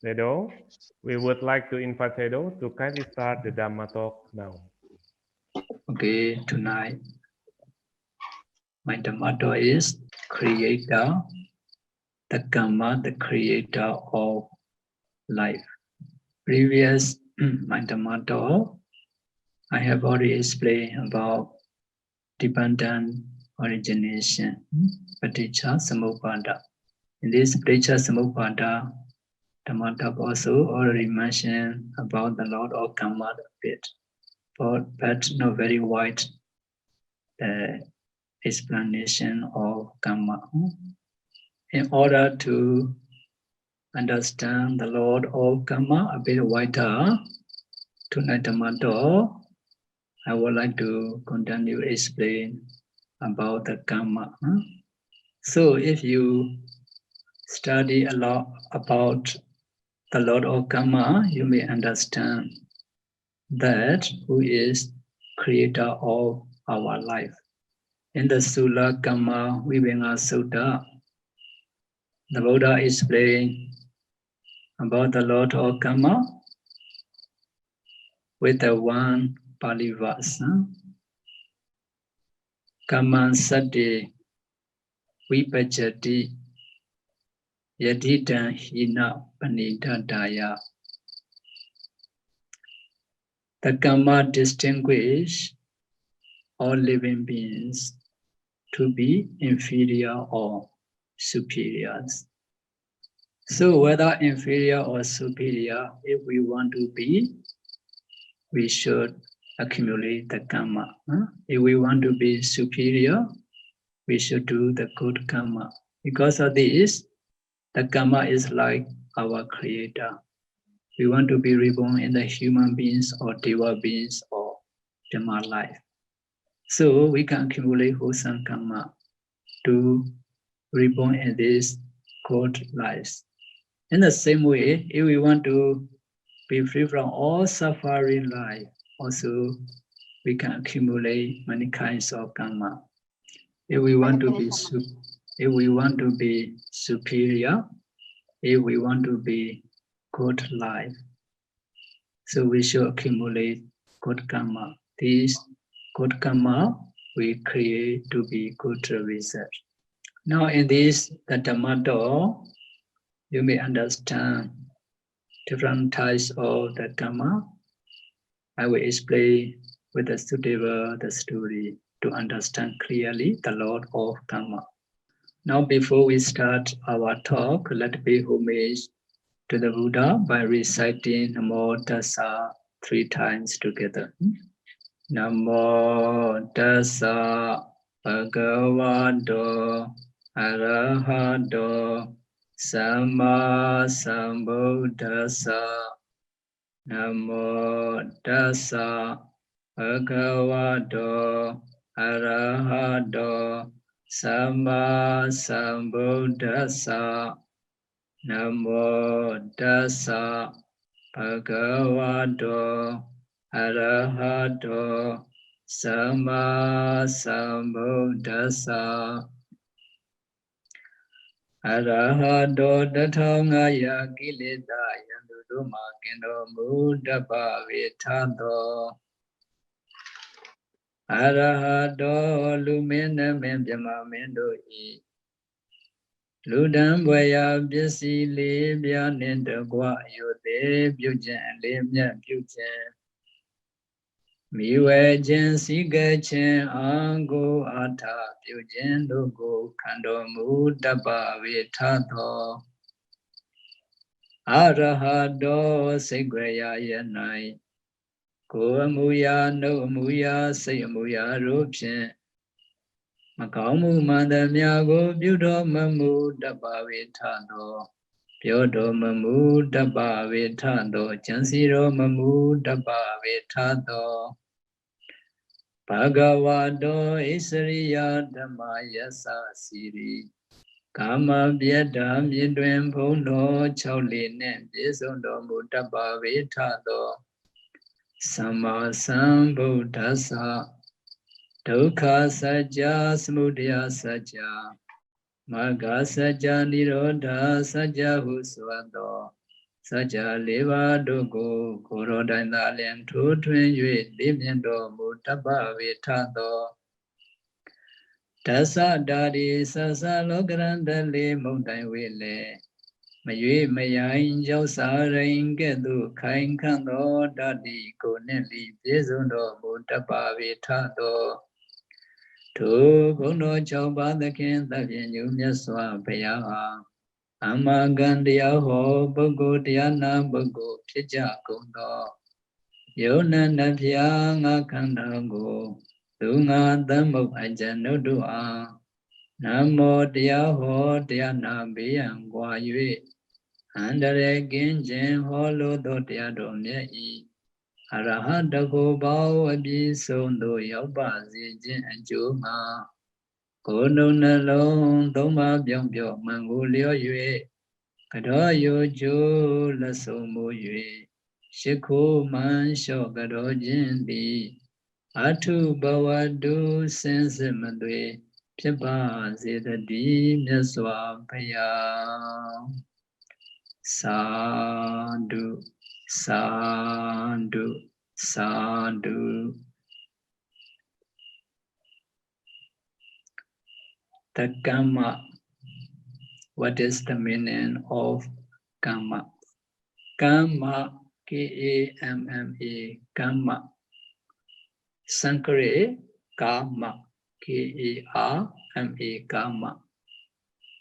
Sayadaw, we would like to invite Sayadaw to kindly start the Dhamma talk now. Okay, tonight my Dhammsara is creator, the Kamma, the creator of life. Previous my Dhammsara, I have already explained about dependent origination, Paticca Samuppada. In this Paticca Samuppada, Dhammsara also already mentioned about the Lord of Kamma a bit, but not very wide explanation of Kamma. In order to understand the Lord of Kamma a bit wider, tonight Dhammsara, I would like to continue to explain about the Kamma. So if you study a lot about the Lord of Kamma, you may understand that who is creator of our life. In the Sula Kamma Vibhanga Sutta, the Buddha explained about the Lord of Kamma with the one Pali verse. Kamman Sati Vipajati Yaditan Hina Panidadaya. The Kamma distinguish all living beings to be inferior or superiors. So whether inferior or superior, if we want to be, we should accumulate the Kamma. If we want to be superior, we should do the good Kamma. Because of this, the Kamma is like our creator. We want to be reborn in the human beings or Deva beings or Dhamma life. So we can accumulate wholesome Kamma to reborn in these good lives. In the same way, if we want to be free from all suffering life, also we can accumulate many kinds of Kamma. If we want to be superior, if we want to be good life, so we should accumulate good Kamma. These good Kamma we create to be good result. Now in this, the Dhammsara, you may understand different types of the Kamma. I will explain with the suitable the story to understand clearly the Lord of Kamma. Now before we start our talk, let me pay homage to the Buddha by reciting Namo Tassa 3 times together. Namo Tassa Bhagavato Arahato Samma Sambuddhassa. Namo Tassa Bhagavato Arahato Samma Sambuddhassa. Namo Tassa Bhagavato Arahato Samma Sambuddhassa. Arahato Tathangaya Kilita Yanduduma Kendo Muddhapa Vitato. Arahato Lumina Mendama Mendo E. Ludam Boya Bisi Libya Nindagua Yode Bujan Libya Bujan. Miwe Jen Siga Chen Ango Ata Bujan Logo Kando Muddhapa Vitato. Arahato Segwaya Yanai. Ko Amuya no Amuya Say Amuya Rupshin. Makamu Mandamyago Budo Mamu Daba Vitando. Pyodo Mamu Daba Vitando. Chansiro Mamu Daba Vitando. Bhagavato Isariya Dhammayasa Siri. Kamma Vyada Midwen Phono Chauli Nen Bisondo Mudaba Vitando. Samma Sambuddhassa. Dukkha Sajja Samudaya Sajja Magga Sajja Nirodha Sajja Husvado Saja leva dogo goro daina lian tu twin yue limiendo mutaba vitado. Dasa dari sasa logranda le mundai wile. Mayue mayain jau sarain kedu kain kando dadi koneli bezundo mutaba vitado. Tu gono jau badakin tabin yumyaswa paya. Amagandiya ho bago dhyana bago pija kundo. Yona nabhya nga kanda go. Dunga dhammo ajano dua. Namo dhyā ho dhyana biyang gwa yue. Andare ginjen ho lo do dhya do mye i. Arahata ko bao abhi sondo yaupa zi jin anju nga. Kono na long thoma byong byong mangu lyo yue. Kado yo jo la so mo yue. Shikho man sho kado jin di. Atu bawadu sense madwe. Pipa zedadi myaswa paya. Sadhu, sadhu, sadhu. The Kamma. What is the meaning of Kamma? Kamma, K-A-M-M-A, Kamma. Sanskrit, Kamma, K-A-R-M-A, Kamma.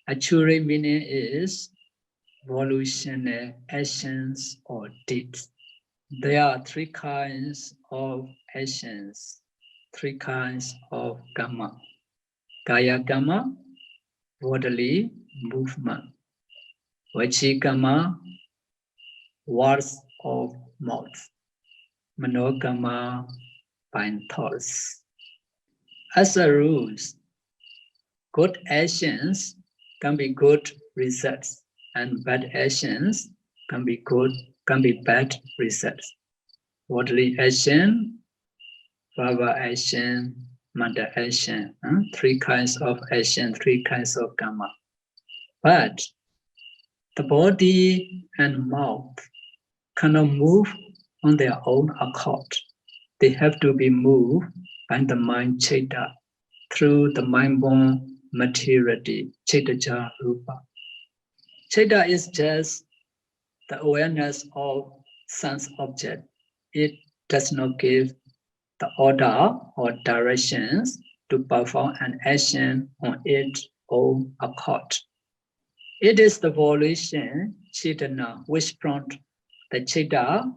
Actual meaning is volitional actions or deeds. There are three kinds of actions, three kinds of Kamma. Kaya Kamma, bodily movement. Vachi Kamma, words of mouth. Mano Kamma, by thoughts. As a rule, good actions can be good results, and bad actions can be bad results. Bodily action, verbal action, mental action. Three kinds of action, three kinds of Kamma. But the body and mouth cannot move on their own accord. They have to be moved by the mind Chaita through the mind-born materiality, Chaitaja Rupa. Chaita is just the awareness of sense object. It does not give the order or directions to perform an action on its own accord. It is the volition, Chaitana, which prompts the Chaita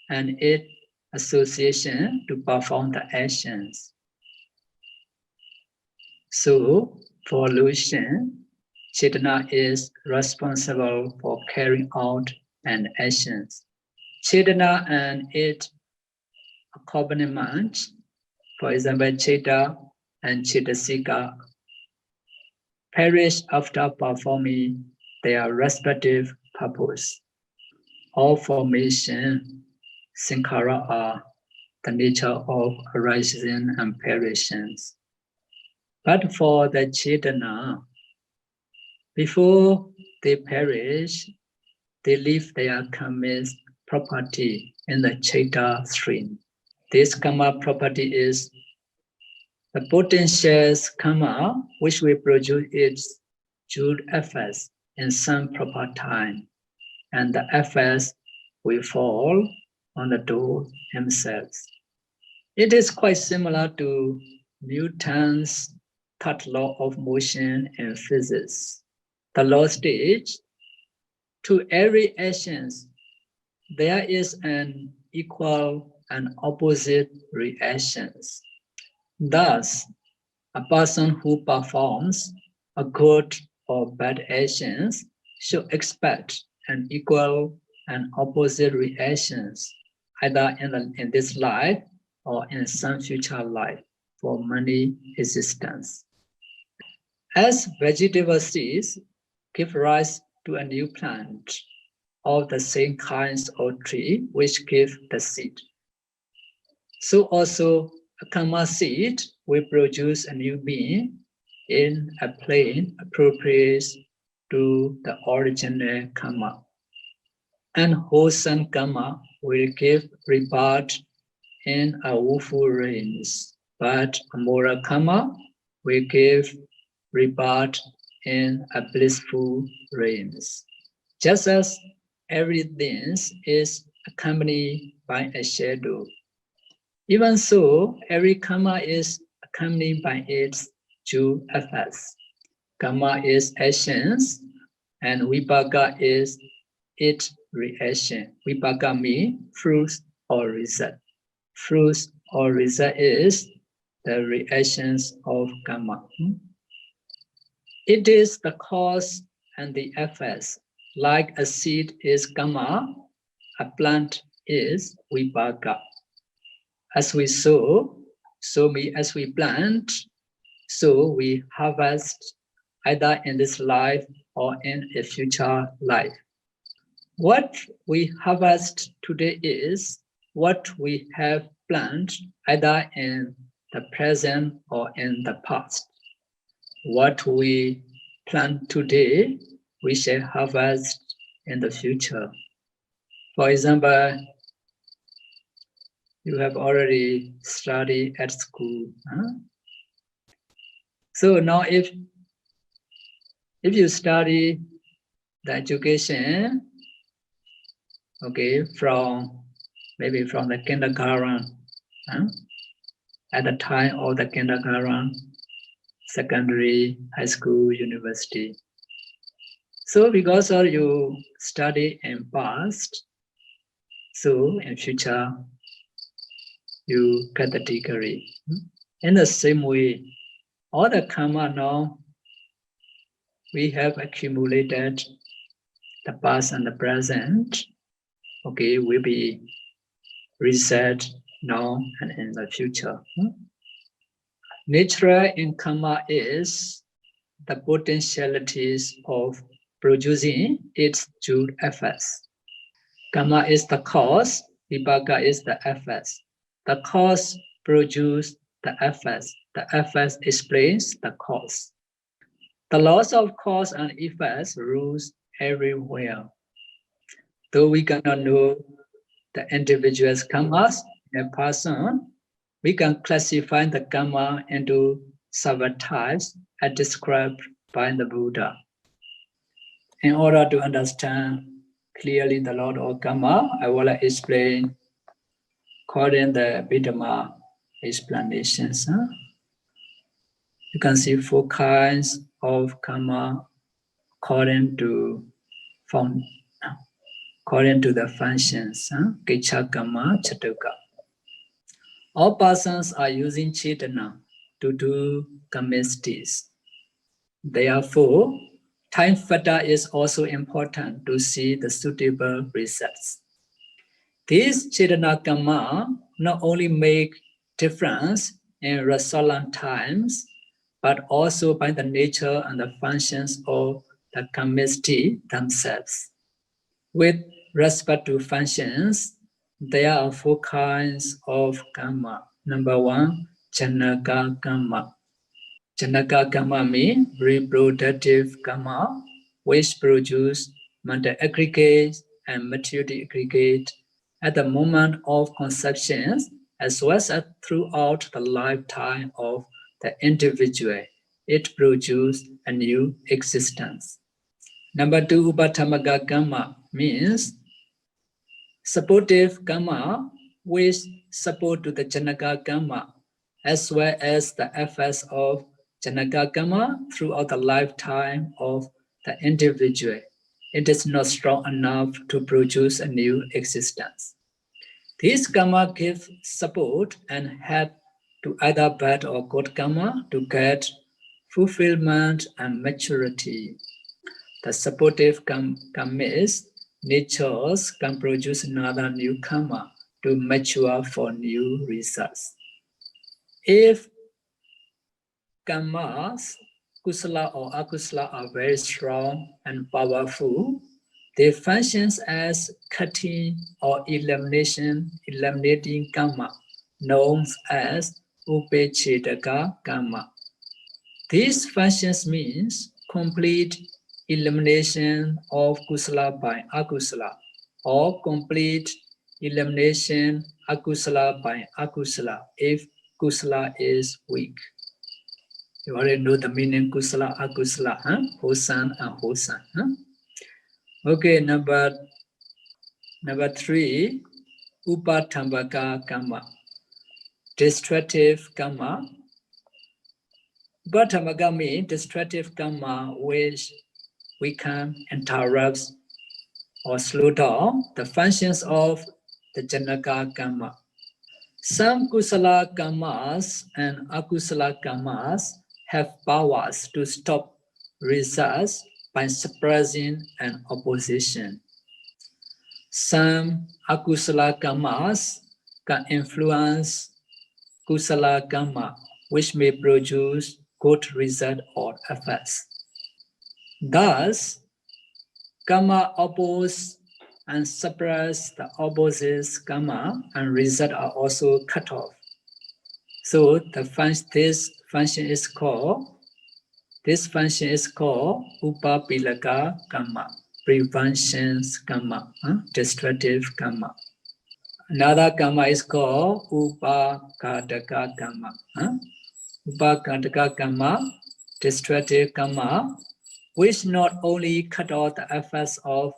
and its association to perform the actions. So, volition, Chaitana is responsible for carrying out an action. Chaitana and its accompaniment, for example, Chitta and Chittasika, perish after performing their respective purpose. All formation, sankhara, are the nature of arising and perishings. But for the Chaitana, before they perish, they leave their karmic property in the Chaita stream. This Kamma property is the potential Kamma which will produce its due effects in some proper time, and the effects will fall on the doer himself. It is quite similar to Newton's third law of motion in physics. The law states, to every action, there is an equal and opposite reactions. Thus, a person who performs a good or bad actions should expect an equal and opposite reactions, either in this life or in some future life for many existence. As vegetable seeds give rise to a new plant of the same kinds of tree which give the seed, so also a Kamma seed will produce a new being in a plane appropriate to the original Kamma. and wholesome karma will give rebirth in a woeful realms, but immoral karma will give rebirth in a blissful realms. Just as everything is accompanied by a shadow, even so, every karma is accompanied by its two effects. Kamma is actions, and vipaka is its reaction. Vipaka means fruits or result. Fruits or result is the reactions of karma. It is the cause and the effects. Like a seed is kamma, a plant is vipaka. As we sow, as we plant, so we harvest either in this life or in a future life. What we harvest today is what we have planted either in the present or in the past. What we plant today, we shall harvest in the future. For example, you have already studied at school. So now if you study the education, okay, maybe from the kindergarten, at the time of the kindergarten, secondary, high school, university. So because of you study in past, so in future, you get the degree. In the same way, all the karma now we have accumulated the past and the present, okay, will be reset now and in the future. Nature in karma is the potentialities of producing its two effects. Karma is the cause, vipaka is the effects. The cause produces the effects. The effects explains the cause. The laws of cause and effects rules everywhere. Though we cannot know the individual's karmas in a person, we can classify the karma into several types as described by the Buddha. In order to understand clearly the law of karma, I will explain according to the Vidama explanations. You can see 4 kinds of karma according to the functions. Kicha karma, chatuka. All persons are using chetana to do karmistis. Therefore, time factor is also important to see the suitable results. These chetana karma not only make difference in resultant times, but also by the nature and the functions of the karmisti themselves. With respect to functions, there are 4 kinds of karma. Number 1, janaka karma. Janaka karma means reproductive karma, which produce mental aggregate and material aggregate at the moment of conception, as well as throughout the lifetime of the individual. It produces a new existence. Number 2, upatamaka karma means supportive karma, which support to the janaka karma, as well as the effects of janaka karma throughout the lifetime of the individual. It is not strong enough to produce a new existence. These karma give support and help to either bad or good karma to get fulfillment and maturity. The supportive karmas, natures can produce another new karma to mature for new results. If karmas, kusala or akusala, are very strong and powerful, they function as cutting or eliminating karma, known as upechedaka karma. These functions means complete elimination of kusala by akusala, or complete elimination akusala by akusala if kusala is weak. You already know the meaning kusala, akusala, wholesome and wholesome. Okay, number 3, upatambaka kamma, destructive kamma. Upatambaka means destructive kamma which we can interrupt or slow down the functions of the janaka kamma. Some kusala kammas and akusala kammas have powers to stop results by suppressing an opposition. Some akusala kammas can influence kusala kamma, which may produce good result or effects. Thus, kamma oppose and suppress the opposite kamma, and result are also cut off. So this function is called upapilaka kamma, prevention kamma, destructive kamma. Another kamma is called upakataka kamma. Upakataka kamma, destructive kamma, which not only cut off the effects of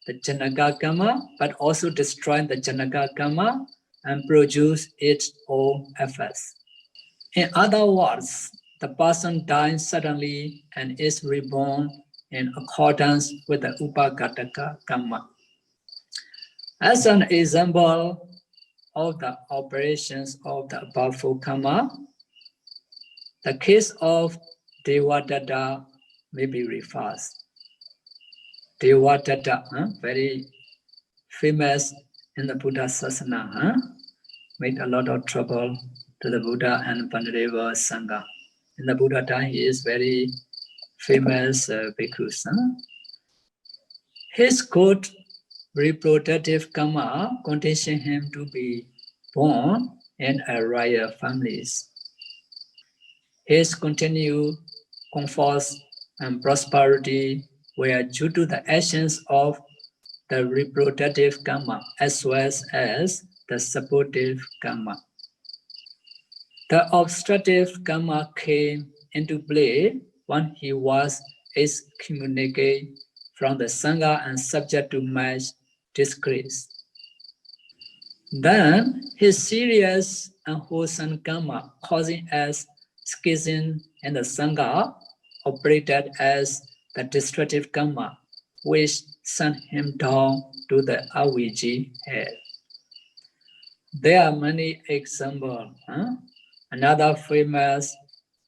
the janaka kamma, but also destroy the janaka kamma and produce its own effects. In other words, the person dies suddenly and is reborn in accordance with the upakataka kamma. As an example of the operations of the above four kamma, the case of Devadatta may be referred. Devadatta, very famous in the Buddha Sasana, made a lot of trouble to the Buddha and Pandadeva Sangha. In the Buddha time, he is very famous bhikkhu. His good reproductive karma conditioned him to be born in a royal families. His continued comfort and prosperity were due to the actions of the reproductive karma as well as the supportive karma. The obstructive karma came into play when he was excommunicated from the Sangha and subject to much disgrace. Then his serious and wholesome karma, causing as schism in the Sangha, operated as the destructive karma, which sent him down to the Aviji hell. There are many examples. Another famous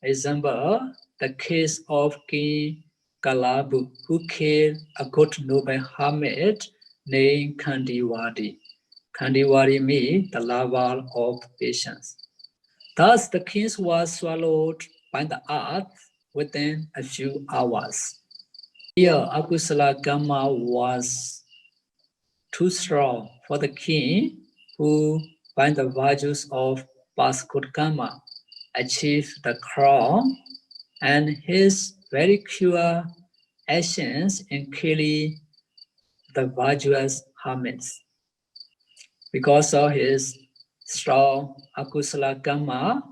example, the case of King Kalabu, who killed a good noble hermit named Kandiwadi. Kandiwadi means the lover of patience. Thus, the king was swallowed by the earth within a few hours. Here, akusala karma was too strong for the king, who, by the virtues of past good karma, achieved the crown, and his very pure actions in killing the virtuous hermits. Because of his strong akusala karma,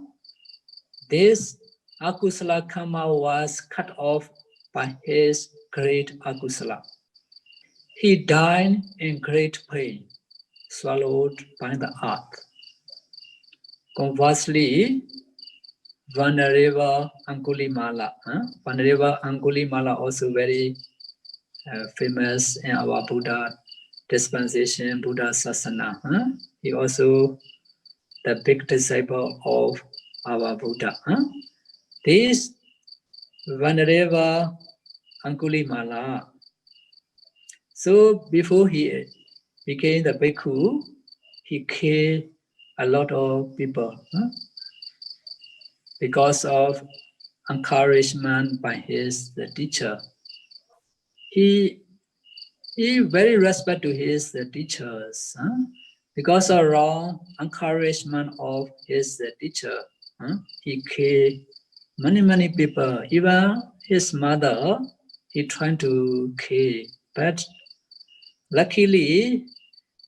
this akusala karma was cut off by his great akusala. He died in great pain, swallowed by the earth. Conversely, Venerable Angulimala. Venerable Angulimala also very famous in our Buddha dispensation, Buddha Sasana. He also the big disciple of our Buddha. This Venerable Angulimala. So before he became the bhikkhu, he killed a lot of people because of encouragement by his teacher. He very respect to his teachers because of wrong encouragement of his teacher. He killed many people. Even his mother, he tried to kill, but Luckily,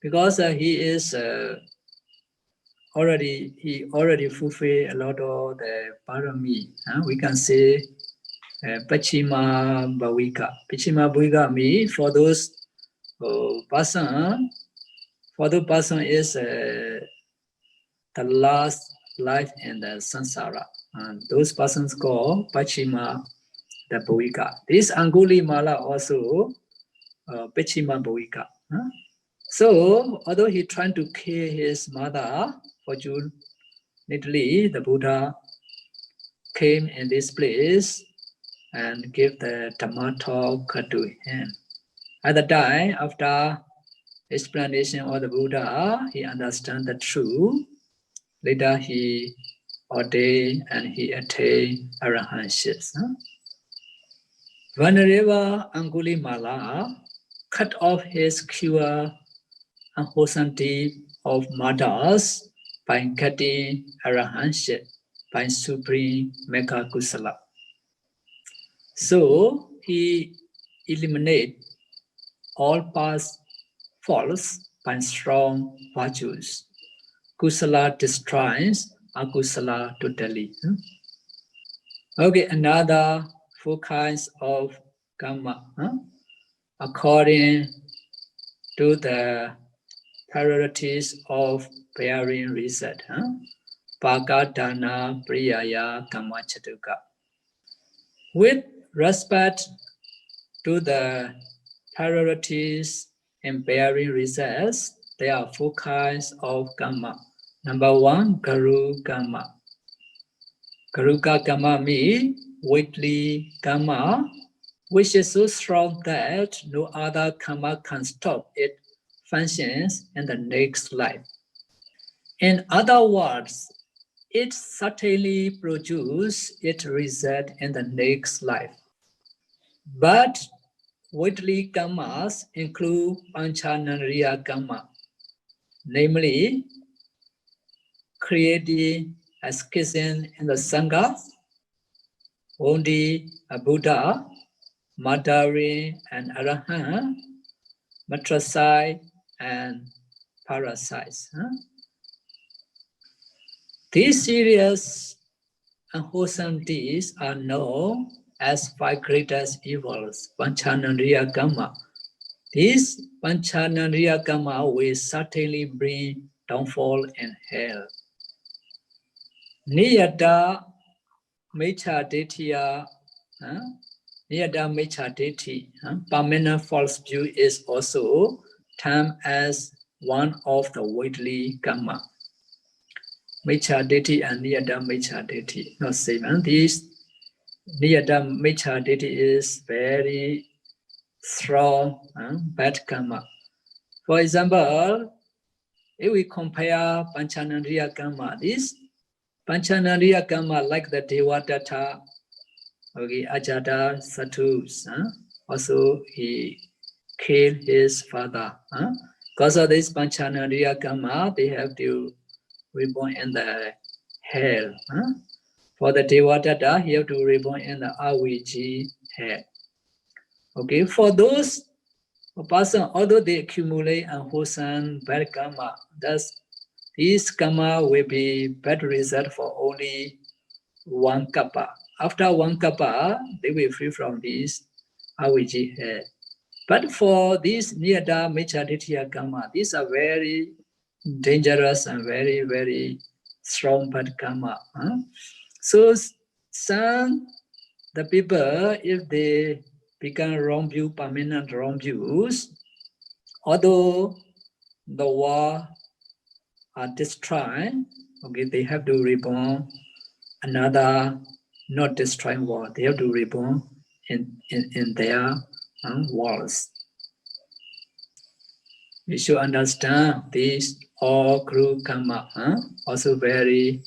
because he is already fulfilled a lot of the parami. We can say Pachima Bhavika. Pachima Bhavika means for those person, for the person is the last life in the samsara. And those persons call Pachima the Bhavika. This Anguli Mala also Pachima Bhavika. So, although he trying to kill his mother, fortunately, the Buddha came in this place and gave the Dhamma talk to him. At the time, after explanation of the Buddha, he understand the truth. Later, he ordained and he attained arahantship. Whenever Angulimala cut off his cure unwholesome deed of mothers by getting arahantship by supreme mega kusala. So he eliminated all past faults by strong virtues. Kusala destroys akusala totally. Okay, another 4 kinds of karma. According to the priorities of bearing result. Pagadana Priyaya Kamma Chatuka. With respect to the priorities in bearing results, there are 4 kinds of karma. Number 1, Garu Karma. Garuka Karma means weekly karma, which is so strong that no other karma can stop it functions in the next life. In other words, it certainly produces its result in the next life. But weekly karmas include panchanariya karma, namely creating a schism in the Sangha, only a Buddha, murdering an Arahant, matricide, and parasites. These serious unwholesome deeds are known as 5 greatest evils, Panchanariya Kamma. This Panchanariya Kamma will certainly bring downfall in hell. Niyata Mecha Ditya, Niyata Mecha Ditti, permanent false view is also termed as one of the weekly Kamma. Mecha Ditti and Niyata Mecha Ditti, not same. And these Niyata Mecha Ditti is very strong bad karma. For example, if we compare Panchanariya karma, this Panchanariya karma like the Devadatta, okay, Ajata Satus, also he killed his father. Because of this Panchanariya karma, they have to reborn in the hell. For the Devadatta, he have to reborn in the Aviji hell. Okay, for those person, although they accumulate unwholesome bad karma, thus this karma will be bad result for only 1 kappa. After 1 kappa, they will free from this Aviji hell. But for this Niyata Mechaditya karma, these are very dangerous and very, very strong bad karma. So some the people, if they become wrong view, permanent wrong views, although the war are destroyed, okay, they have to reborn another not destroying war. They have to reborn in their walls. We should understand this all guru karma, also very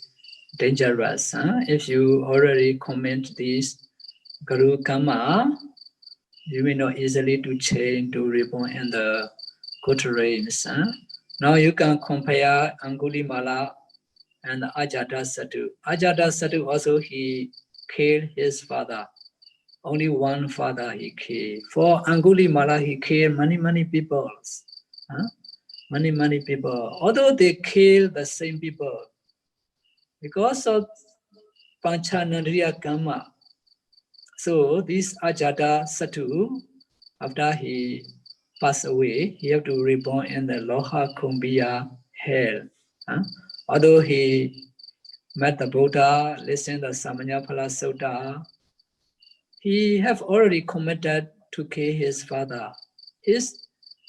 dangerous. If you already commit this guru karma, you will not easily to change to reborn in the good realms. Now you can compare Angulimala and Ajata Satu. Ajata Satu also he killed his father. only one father he killed. For Angulimala, he killed many people. Huh? Many people. Although they killed the same people, because of Panchanandriya Kamma. So this Ajata Satu, after he passed away, he have to reborn in the Loha Kumbhiya hell. Huh? Although he met the Buddha, listened to the Samanyaphala Sutta, he have already committed to kill his father. His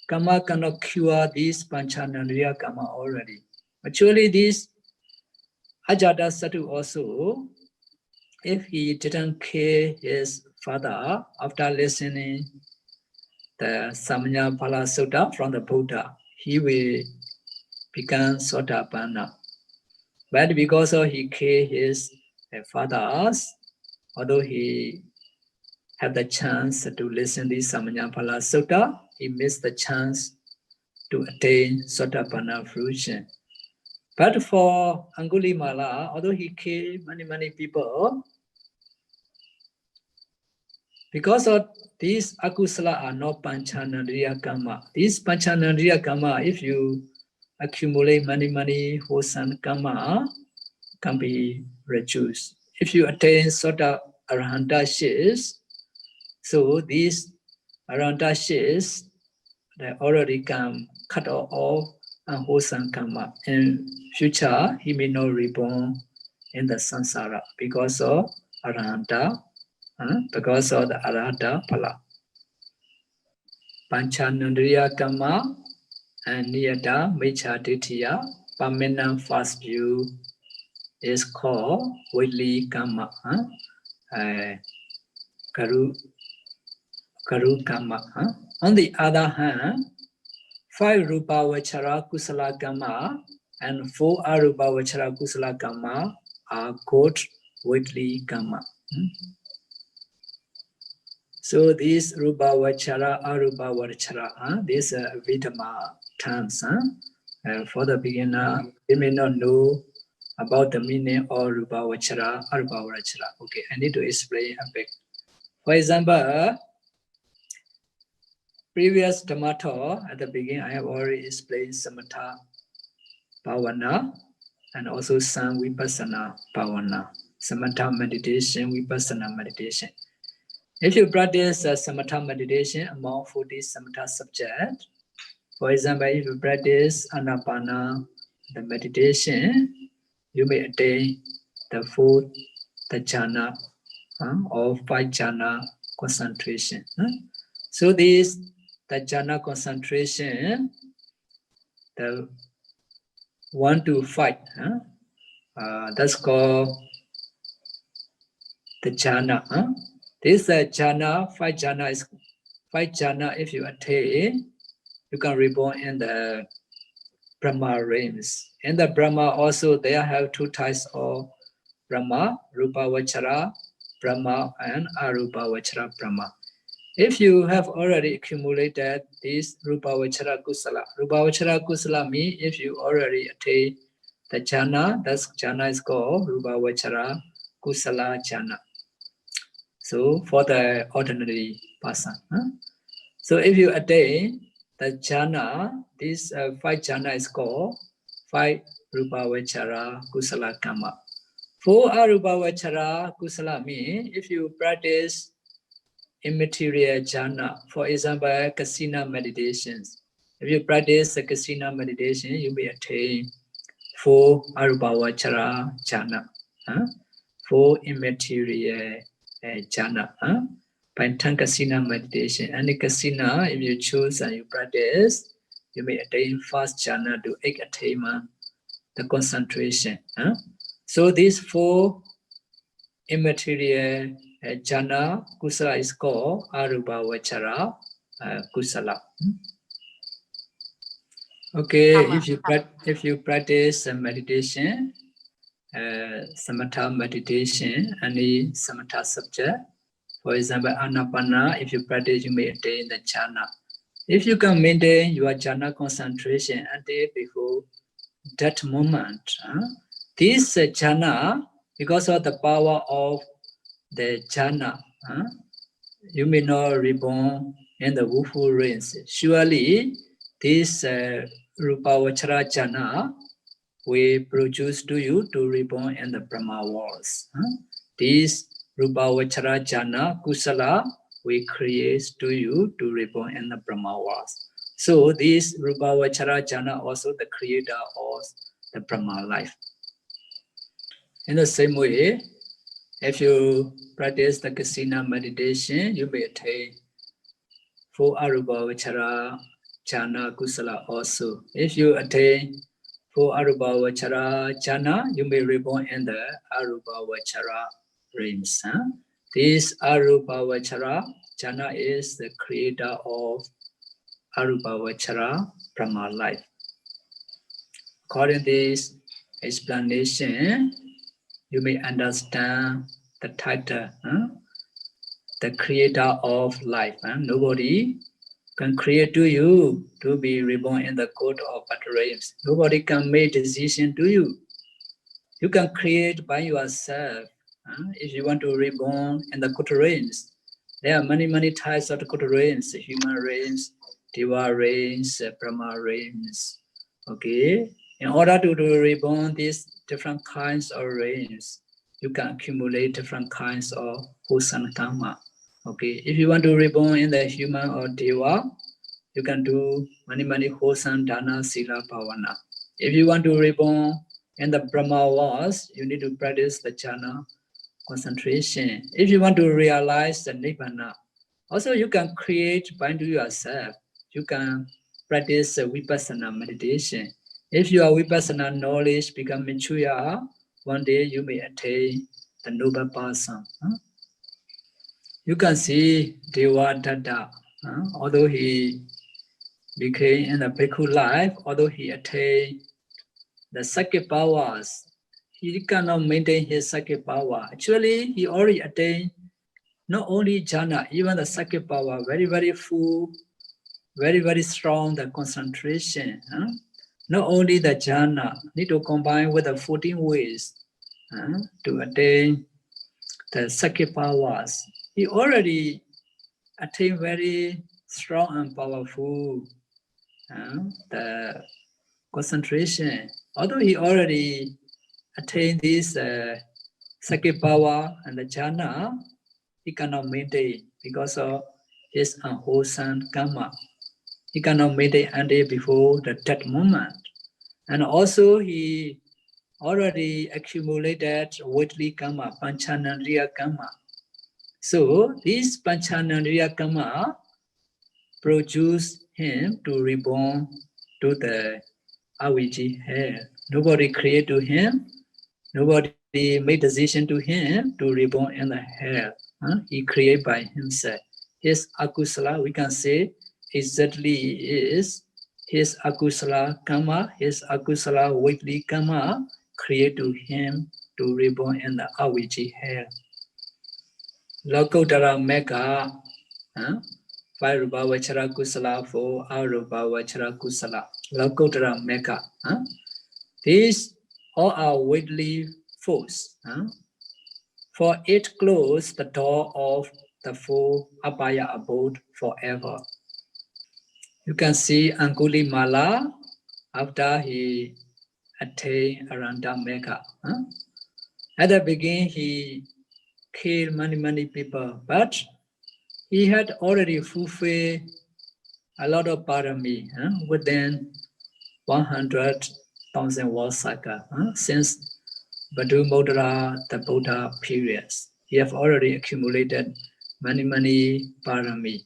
karma cannot cure this Panchanandriya karma already. Actually, this Ajata Satu also, if he didn't kill his father after listening the Samanyaphala Sutta from the Buddha, he will become Sotapanna. But because of he killed his fathers, although he had the chance to listen to the Samanyaphala Sutta, he missed the chance to attain Sotapanna fruition. But for Angulimala, although he killed many people, because of these akusala are not Panchanandriya karma. These Panchanandriya karma, if you accumulate many wholesome karma, can be reduced. If you attain Sota Arahanta shis, so these Arahanta shis, they already can cut off all unwholesome karma. In future, he may not reborn in the samsara because of Arahanta, because of the Arahata phala. Panchanandriya karma and Niyata Mecha Dithiya, permanent fast view, is called Vaidli karma, Karu karma. On the other hand, 5 Rupa Vachara Kusala karma and 4 Arupa Vachara Kusala karma are called Vaidli karma. So these Rupa Vachara, Arupa Vachara, these are Vidama terms. For the beginner, they may not know about the meaning of Rupa Vachara, Arupa Vachara. Okay, I need to explain a bit. For example, previous Dhamma talk, at the beginning, I have already explained Samatha Bhavana and also some Vipassana Bhavana. Samatha meditation, Vipassana meditation. If you practice Samatha meditation among 40 Samatha subjects, for example, if you practice Anapana, the meditation, you may attain the 4th jhana or 5 jhana concentration. So this the jhana concentration, the 1 to 5, that's called the jhana. This jhana, 5 jhana is 5 jhana. If you attain, you can reborn in the Brahma realms. In the Brahma also, they have 2 types of Brahma, Rupa Vachara Brahma and Arupa Vachara Brahma. If you have already accumulated this Rupa Vachara Kusala, Rupa Vachara Kusala means if you already attain the jhana, that jhana is called Rupa Vachara Kusala jhana. So for the ordinary person. So if you attain the jhana, this 5 jhana is called 5 Rupa Vachara Kusala Kamma. 4 Arupa Vachara Kusala means if you practice immaterial jhana, for example, kasina meditations. If you practice the kasina meditation, you may attain 4 Arupa Vachara jhana, 4 immaterial jhana. Pantan kasina meditation. Any kasina, if you choose and you practice, you may attain 1st jhana to 8 attainment, the concentration. So these 4 immaterial jhana kusala is called Arupa Vachara Kusala. Okay, if you practice meditation, samatha meditation, any samatha subject, for example, Anapana, if you practice, you may attain the jhana. If you can maintain your jhana concentration until before that moment, this jhana, because of the power of the jhana, you may not reborn in the woeful rains. Surely this Rupavachara jhana will produce to you to reborn in the Brahma worlds. This Rupavachara jhana kusala will create to you to reborn in the Brahma worlds. So this Rupavachara jhana also the creator of the Brahma life. In the same way, if you practice the Kasina meditation, you may attain 4 Arupavachara jhana kusala also. If you attain 4 Arupavachara jhana, you may reborn in the Arupavachara realms. This Arupavachara jhana is the creator of Arupavachara Brahma life. According to this explanation, you may understand the title, the creator of life. Nobody can create to you to be reborn in the court of realms. Nobody can make decision to you. You can create by yourself. If you want to reborn in the court realms, there are many types of the court realms: human realms, Deva realms, Brahma realms. Okay, in order to reborn these different kinds of realms, you can accumulate different kinds of wholesome karma. Okay, if you want to reborn in the human or Deva, you can do many wholesome dana, sila, bhavana. If you want to reborn in the Brahma worlds, you need to practice the jhana concentration. If you want to realize the nibbana, also you can create by do yourself. You can practice vipassana meditation. If your vipassana knowledge become mature, one day you may attain the noble person. You can see Devadatta, although he became in the bhikkhu life, although he attained the Sakya powers, he cannot maintain his Sakya power. Actually, he already attained not only jhana, even the Sakya power, very full, very strong, the concentration. Not only the jhana, need to combine with the 14 ways to attain the Sakya powers. He already attained very strong and powerful the concentration. Although he already attained this Sakya power and the jhana, he cannot maintain because of his unwholesome karma. He cannot maintain until before the death moment. And also he already accumulated weighty karma, panchanandriya karma. So this panchanandriya karma produce him to reborn to the Aviji hell. Nobody create to him, nobody made decision to him to reborn in the hell. He create by himself. His akusala, we can say, exactly is his akusala karma, his akusala weighty karma create to him to reborn in the Aviji hell. Lokotara Mekha, 5 Rupavachara kusala, 4 Arupavachara kusala. Lokotara Mekha. These all are weighty force. For it closed the door of the 4 Abhaya abode forever. You can see Angulimala after he attained Aranda Mekha. At the beginning, he killed many people, but he had already fulfilled a lot of parami within 100,000 world cycle since Badumodara, the Buddha periods. He have already accumulated many parami.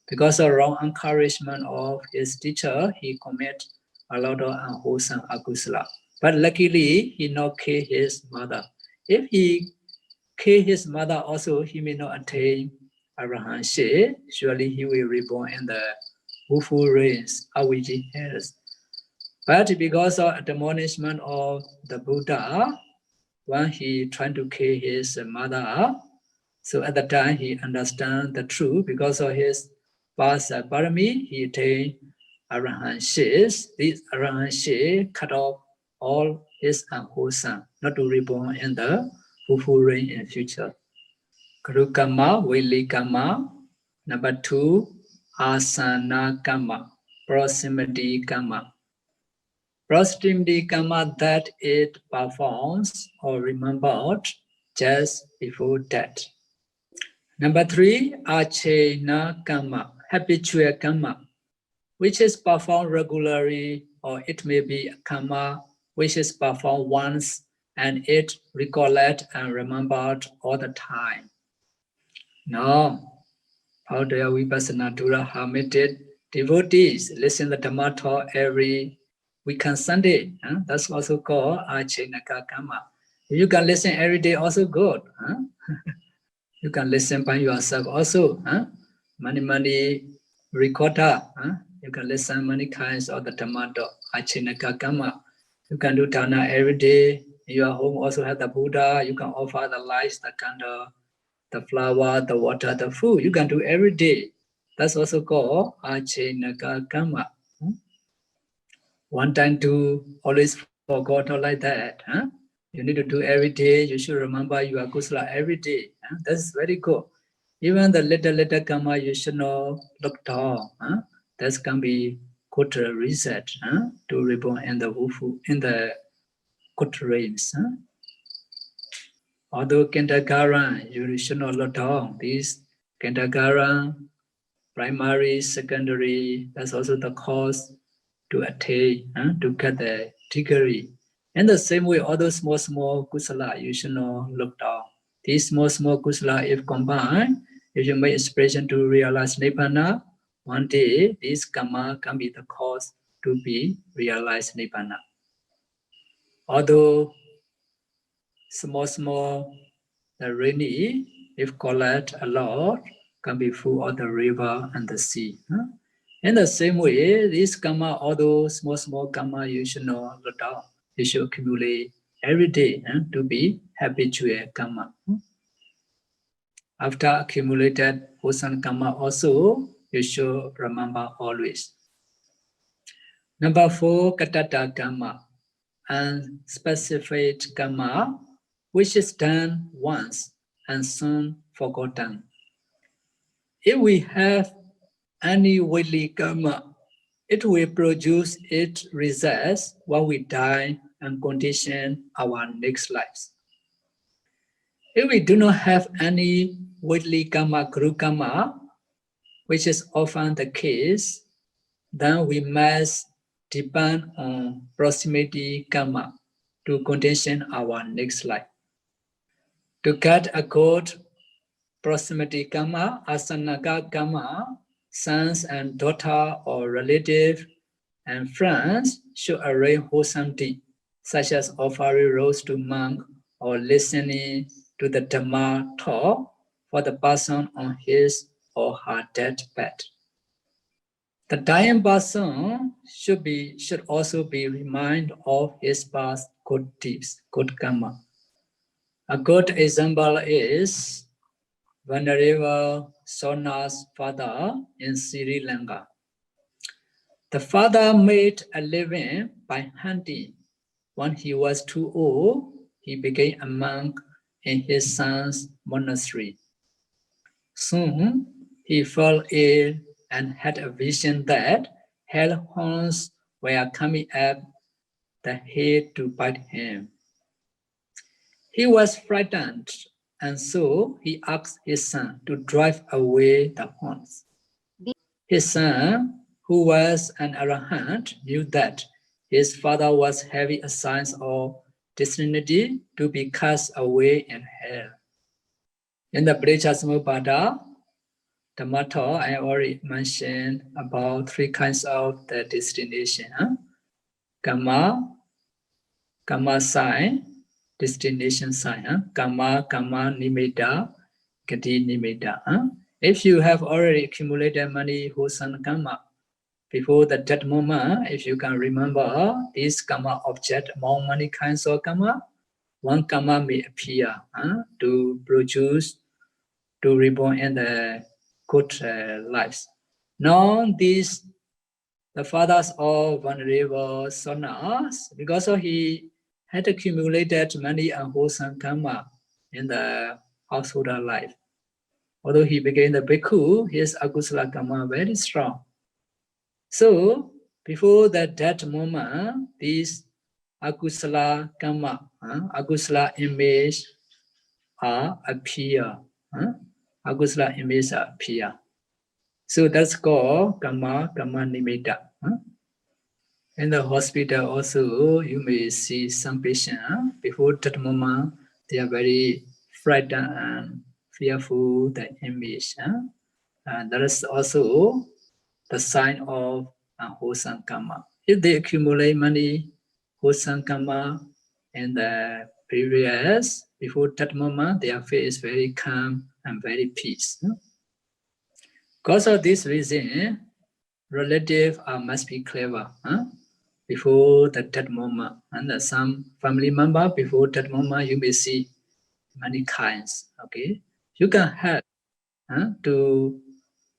Because of wrong encouragement of his teacher, he commit a lot of unwholesome akusala. But luckily, he not killed his mother. If he killed his mother also, he may not attain Arahantship. Surely he will reborn in the woeful rains, Aviji hells. But because of admonishment of the Buddha, when he tried to kill his mother, so at the time he understand the truth. Because of his past parami, he attained Arahantship. This Arahantship cut off all his unwholesome, not to reborn in the woeful rain in future. Guru Kamma, Vili Kamma. Number 2, Asana Kamma, proximity Kamma. Proximity Kamma that it performs or remembered just before death. Number 3, Achena Kamma, habitual Kamma, which is performed regularly, or it may be a Kamma which is performed once and it recollect and remembered all the time. Now, how do Vipassana Dura hermited devotees listen to the Dhamma talk every week and Sunday? That's also called Achenaka Kamma. You can listen every day, also good. You can listen by yourself also. Many recorder. You can listen many kinds of the Dhamma talk. Achenaka Kamma. You can do Dana every day. In your home also have the Buddha. You can offer the lights, the candle, the flower, the water, the food. You can do every day. That's also called Achenaka Kamma. One time do, always forgot, not like that. You need to do every day. You should remember your kusala every day. That's very good. Even the little Kamma, you should not look down. That can be good reset to reborn in the wufu, in the good realms. Although kindergarten, you should not look down. This kindergarten, primary, secondary, that's also the course to attain, to get the degree. In the same way, all those small kusala, you should not look down. These small kusala, if combined, if you make expression to realize Nibbana, one day this Kamma can be the cause to be realized Nibbana. Although small, the rainy, if collect a lot, can be full of the river and the sea. In the same way, this Kamma, although small Kamma, you should not look down. You should accumulate every day to be habitual Kamma. After accumulated wholesome Kamma also, you should remember always. Number 4, Katata Kamma, unspecified Kamma, which is done once and soon forgotten. If we have any weekly Kamma, it will produce its results when we die and condition our next lives. If we do not have any weekly Kamma, Guru Kamma, which is often the case, then we must depend on proximity Kamma to condition our next life. To get a good proximity Kamma, Asanaka Kamma, sons and daughter or relative and friends should arrange wholesome deeds, such as offering rose to monk or listening to the Dhamma talk for the person on his or her deathbed. The dying person should also be reminded of his past good deeds, good Kamma. A good example is Venerable Sona's father in Sri Lanka. The father made a living by hunting. When he was too old, he became a monk in his son's monastery. Soon, he fell ill and had a vision that hellhounds were coming up the hill to bite him. He was frightened, and so he asked his son to drive away the hounds. His son, who was an arahant, knew that his father was having a sign of destiny to be cast away in hell. In the Parichasamuppada Dhamma talk, I already mentioned about 3 kinds of the destination. Kamma sign, destination sign. Kamma nimitta, gati nimitta. If you have already accumulated many wholesome Kamma, before the death moment, if you can remember this Kamma object among many kinds of Kamma, one Kamma may appear to produce, to reborn in the good lives. Now these, the fathers of Venerable Sonas, because he had accumulated many unwholesome Kamma in the householder life. Although he became the bhikkhu, his akusala kamma very strong. So before that moment, these akusala kamma, akusala image appear. Akusala image appear. So that's called kamma nimitta. In the hospital also, you may see some patients before that moment, they are very frightened and fearful, the image. And that is also the sign of wholesome karma. If they accumulate money, wholesome karma, in the previous, before that moment, their face is very calm and very peace. Because of this reason, relatives must be clever. Before that moment, and some family member before that moment, you may see many kinds. Okay, you can help to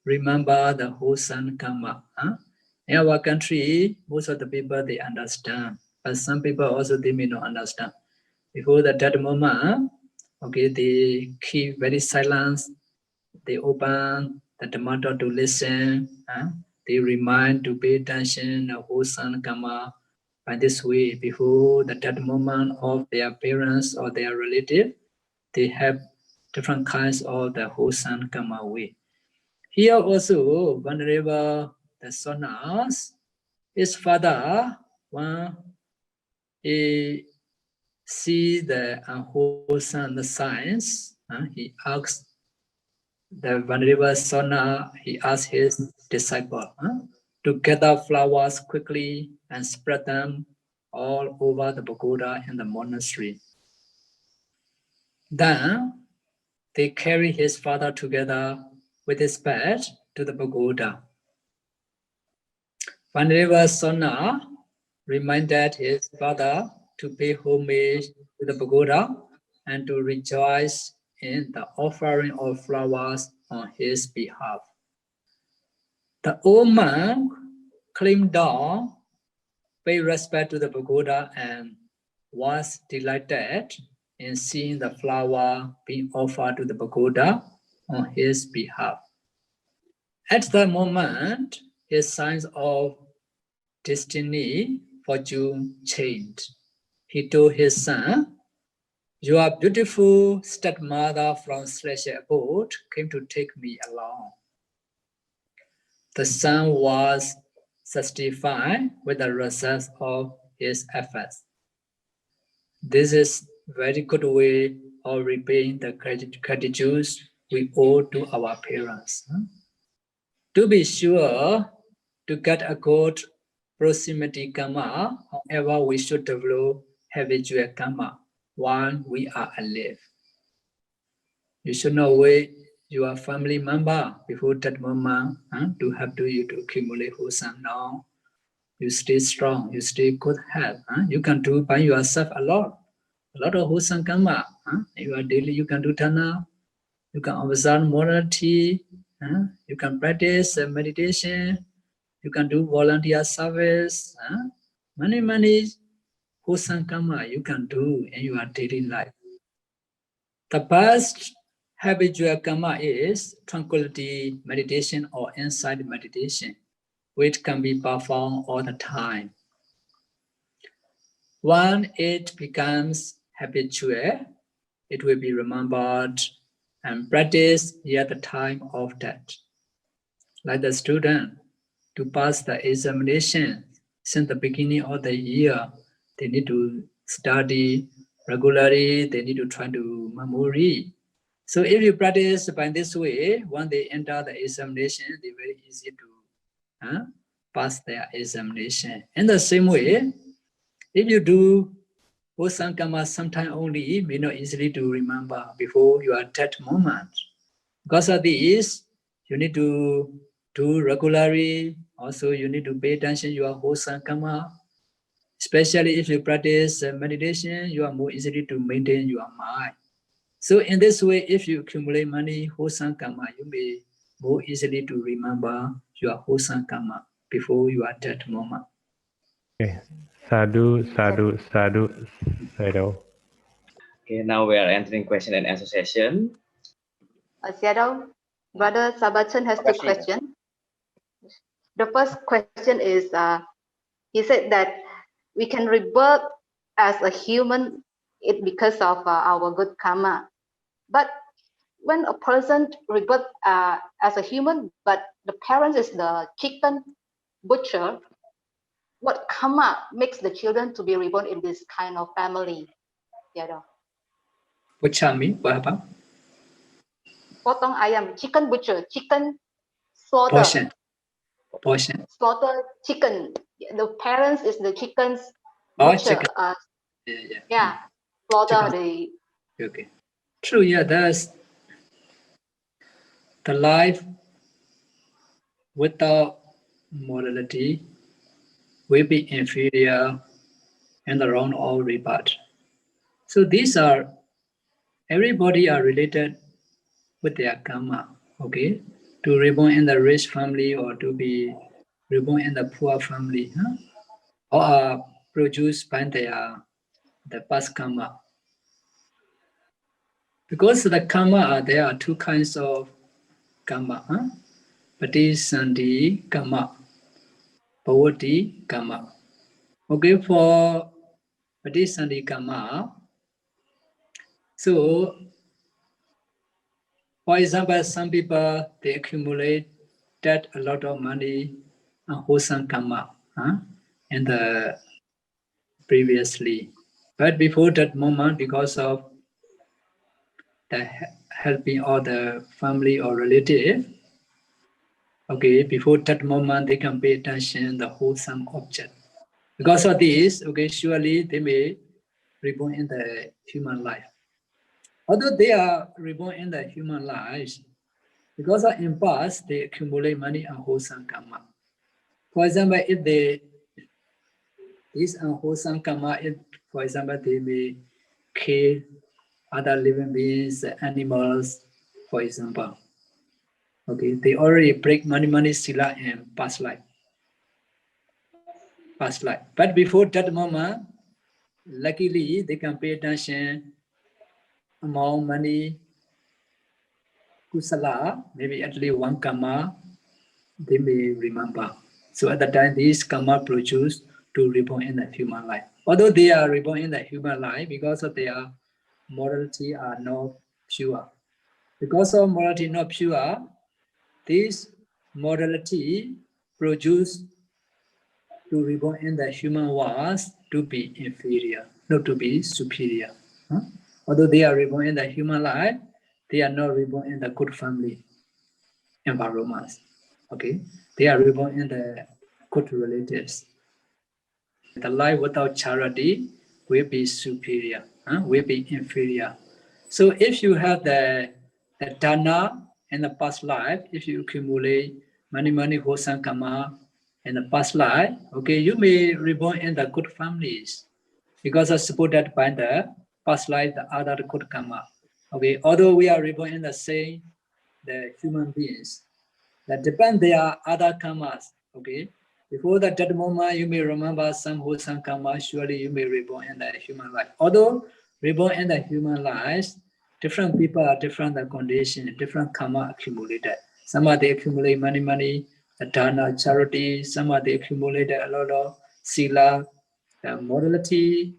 remember the wholesome karma. In our country, most of the people they understand, but some people also they may not understand. Before that moment, okay, they keep very silent. They open the Dhammsara to listen. They remind to pay attention to wholesome karma. By this way, before that moment of their parents or their relative, they have different kinds of the wholesome karma way. Here also, whenever the son asks, his father, when he sees the unwholesome signs, he asks the whenever son, he asks his disciple to gather flowers quickly and spread them all over the pagoda in the monastery. Then they carry his father together with his bed to the pagoda. Whenever Sona reminded his father to pay homage to the pagoda and to rejoice in the offering of flowers on his behalf. The old monk climbed down, paid respect to the pagoda, and was delighted in seeing the flower being offered to the pagoda on his behalf. At that moment, his signs of destiny, fortune changed. He told his son, "Your beautiful stepmother from celestial abode came to take me along." The son was satisfied with the results of his efforts. This is a very good way of repaying the gratitude we owe to our parents. To be sure, to get a good proximity karma, however, we should develop habitual karma while we are alive. You should not wait your family member before that moment to help you to accumulate wholesome. Now, you stay strong, you stay good health. You can do by yourself a lot of wholesome karma. You are daily, you can do dana, you can observe morality, you can practice meditation, you can do volunteer service. Many wholesome karma you can do in your daily life. The best habitual karma is tranquility meditation or insight meditation, which can be performed all the time. When it becomes habitual, it will be remembered and practiced at the time of death. Like the student, to pass the examination since the beginning of the year, they need to study regularly, they need to try to memory. So if you practice by this way, when they enter the examination, they're very easy to pass their examination. In the same way, if you do wholesome karma sometime only, may not easily to remember before your death moment. Because of this, you need to do regularly. Also, you need to pay attention to your wholesome karma. Especially if you practice meditation, you are more easily to maintain your mind. So in this way, if you accumulate money, wholesome karma, you may more easily to remember your wholesome karma before your death moment. Okay. Sadhu, sadhu, sadhu, Sayadaw. Okay, now we are entering question and answer session. Sayadaw, Brother Sabachan has two questions. The first question is, he said that we can rebirth as a human because of our good karma. But when a person rebirth as a human, but the parents is the chicken butcher, what karma makes the children to be reborn in this kind of family? Sayadaw. Butcher me, what happened? Potong ayam, chicken butcher, chicken slaughter. Portion. Slaughter chicken. The parents is the chicken's Oh, butcher. chicken. Yeah. Slaughter chicken. Okay. True, yeah, that's the life without morality will be inferior and the wrong or rebirth. So these are, everybody are related with their karma, okay? To reborn in the rich family or to be reborn in the poor family, or are produced by the past karma. Because the karma, there are two kinds of karma, Patisandhi karma, Bhavati karma. Okay, for Patisandhi karma, so for example, some people, they accumulate that a lot of money and wholesome karma in the previously. But before that moment, because of the helping all the family or relative, okay, before that moment, they can pay attention the wholesome object. Because of this, okay, surely they may reborn in the human life. Although they are reborn in the human lives, because of in past, they accumulate money and wholesome karma. For example, if this unwholesome karma, if, for example, they may kill other living beings, animals, for example. Okay, they already break many sila in past life. But before that moment, luckily they can pay attention amount money, kusala, maybe at least one karma, they may remember. So at that time, these karma produce to reborn in the human life. Although they are reborn in the human life, because of their morality are not pure. Because of morality not pure, this morality produce to reborn in the human world to be inferior, not to be superior. Although they are reborn in the human life, they are not reborn in the good family environment. Okay, they are reborn in the good relatives. The life without charity will be superior, will be inferior. So if you have the dana in the past life, if you accumulate many wholesome karma in the past life, okay, you may reborn in the good families because of supported by the past life, the other good karma. Okay, although we are reborn in the same, the human beings, that depend there are other karmas. Okay, before that moment, you may remember some wholesome karma. Surely you may reborn in the human life. Although reborn in the human lives, different people are different condition, different karma accumulated. Some are they accumulate money, dana, charity. Some are they accumulate a lot of sila, morality.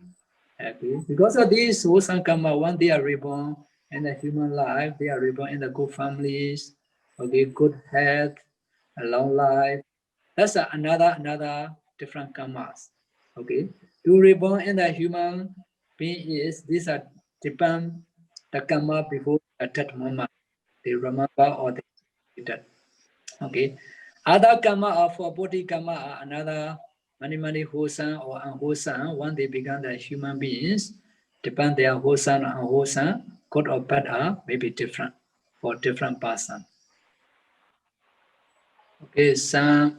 Okay. Because of these wholesome karma, when they are reborn in the human life, they are reborn in the good families, okay, good health, a long life. That's another different karmas. Okay. To reborn in the human being is these are depend the karma before at that moment. They remember or they forget. Okay. Other karma are for body karma are another many wholesome or unwholesome. When they become the human beings, depend their wholesome or unwholesome, good or bad are maybe different for different person. Okay, some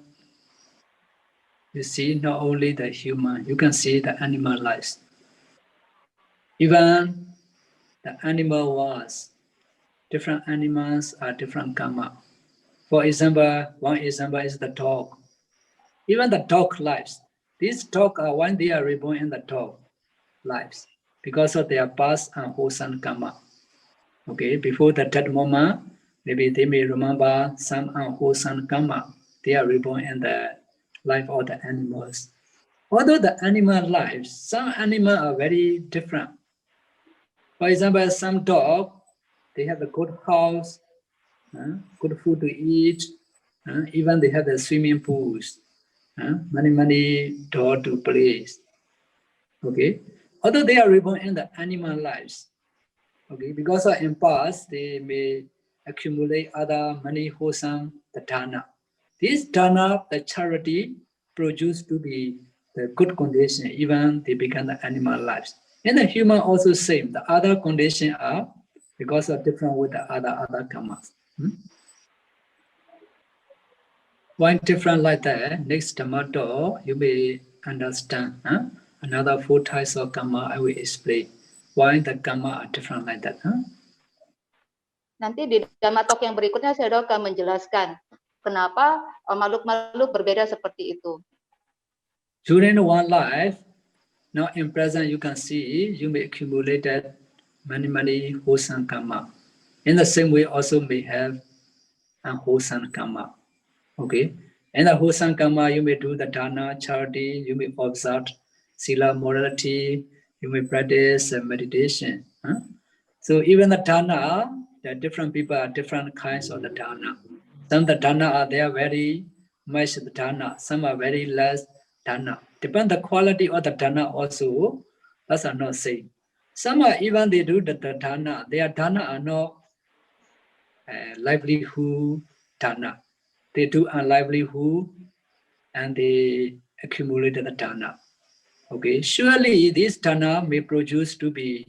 you see not only the human, you can see the animal lives. Even the animal was different animals are different karma. For example, one example is the dog. Even the dog lives. These dogs are when they are reborn in the dog lives because of their past and wholesome karma. Okay, before that moment, Maybe they may remember some unwholesome karma. They are reborn in the life of the animals. Although the animal lives, some animals are very different. For example, some dog, they have a good house, good food to eat, even they have the swimming pools, many doors to play. Okay, although they are reborn in the animal lives, okay, because of in past they may accumulate other many wholesome the dana. This dana, the charity, produce to be the good condition, even they become the animal lives. In the human also same. The other condition are because of different with the other karmas. One different like that, next tomato, you may understand. Another 4 types of karma I will explain. Why the karma are different like that. Nanti di Dhamma Talk yang berikutnya Sayadaw akan menjelaskan kenapa makhluk-makhluk berbeda seperti itu. During one life, now in present you can see you may accumulate many wholesome karma. In the same way also may have unwholesome karma. Okay. In the wholesome karma you may do the dana, charity, you may observe sila, morality, you may practice meditation. So even the dana, the different people are different kinds of the dana. Some the dana are there very much the dana, some are very less dana. Depend the quality of the dana also, that's are not same. Some are even they do the dana, their dana are not livelihood dana. They do a livelihood and they accumulate the dana. Okay, surely this dana may produce to be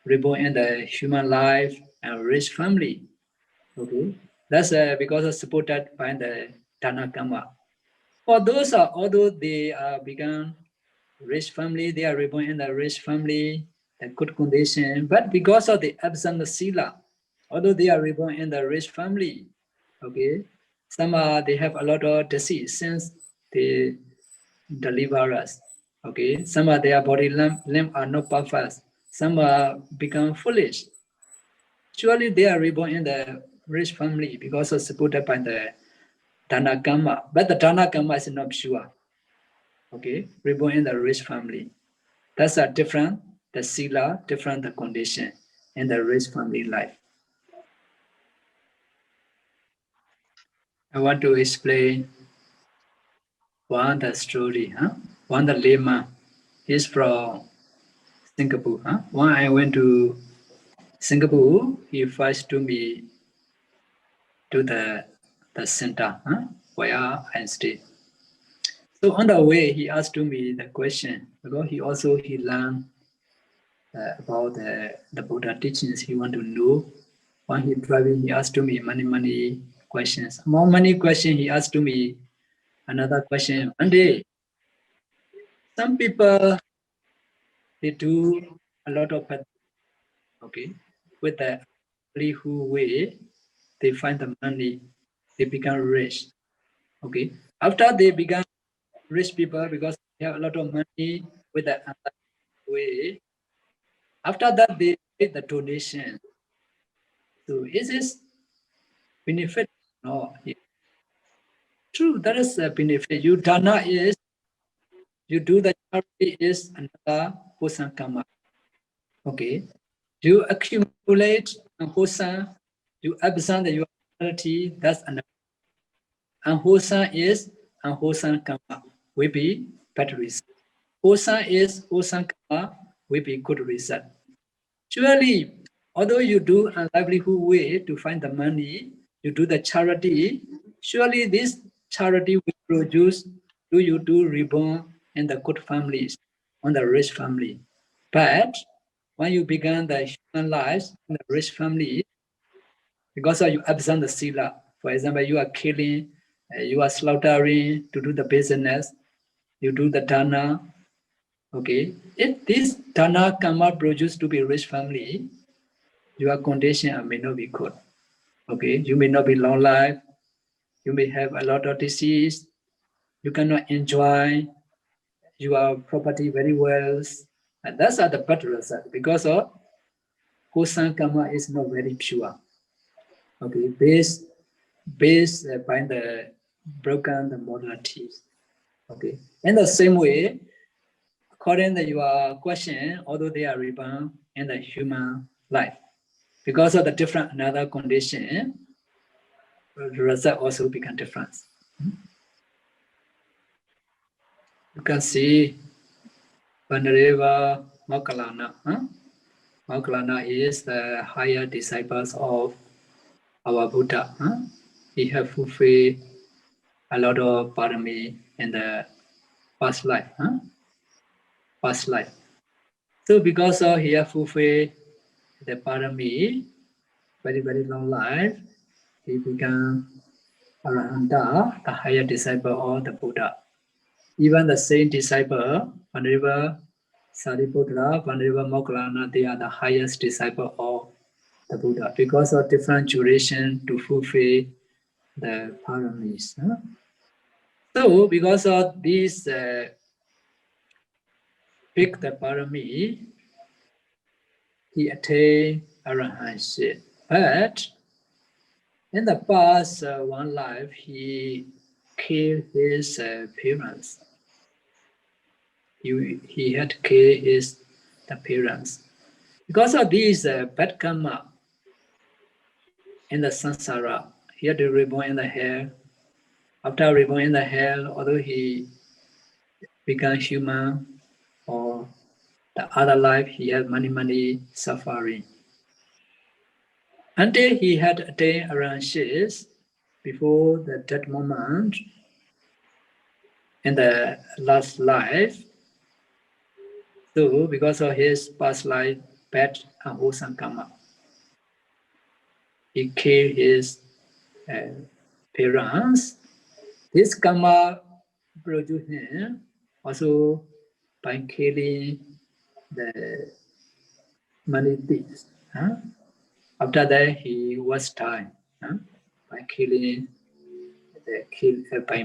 reborn in the human life and rich family. Okay, that's because of supported by the dana karma. For those although they are begun rich family, they are reborn in the rich family, a good condition, but because of the absent sila, although they are reborn in the rich family, okay, some they have a lot of disease since they deliver us. Okay, some of their body limb are not perfect. Some become foolish. Surely they are reborn in the rich family because of supported by the dana karma. But the dana karma is not pure. Okay, reborn in the rich family. That's a different, the sila, different the condition in the rich family life. I want to explain one the story, one the layman. He's from Singapore. When I went to Singapore, he first took me to the center where I stay. So on the way, he asked me the question because he learned about the Buddha teachings. He want to know. When he driving, he asked me many questions. Among many questions, he asked me another question. One day, some people they do a lot of okay with the who way they find the money, they become rich. Okay, after they become rich people because they have a lot of money with the way. After that, they take the donation. So is this benefit? No, true. That is a benefit. You dana is you do the charity is another wholesome karma. Okay, you accumulate wholesome, you absent your charity. That's another. Unwholesome is unwholesome karma. Will be bad result. Wholesome is wholesome karma. Will be good result. Surely, although you do a livelihood way to find the money, you do the charity, surely this charity will produce you do reborn in the good families, on the rich family. But when you begin the human lives in the rich family, because you absent the sila, for example, you are killing, you are slaughtering to do the business, you do the dana, okay? If this dana karma produce to be rich family, your condition may not be good. Okay, you may not be long life. You may have a lot of disease. You cannot enjoy your property very well. And that's the bad result because of wholesome karma is not very pure. Okay, based by the broken the modalities. Okay, in the same way, according to your question, although they are reborn in the human life, because of the different another condition, the result also become different. You can see Venerable Moggallana. Moggallana is the higher disciples of our Buddha. He have fulfilled a lot of parami in the past life. Past life. So because of he have fulfilled the parami, very, very long life, he become Arahanta, the higher disciple of the Buddha. Even the same disciple, Venerable Sariputra, Venerable Moggallana, they are the highest disciple of the Buddha because of different duration to fulfill the paramis. So because of this pick the parami, he attained arahantship. But in the past one life, he killed his parents. He had killed his parents. Because of this bad karma in the samsara, he had to reborn in the hell. After reborn in the hell, although he became human or the other life, he had many suffering. Until he had attained arahantship before the death moment in the last life. So because of his past life, bad and wholesome karma, he killed his parents. This karma produced him also by killing the many thieves. After that, he was died by killing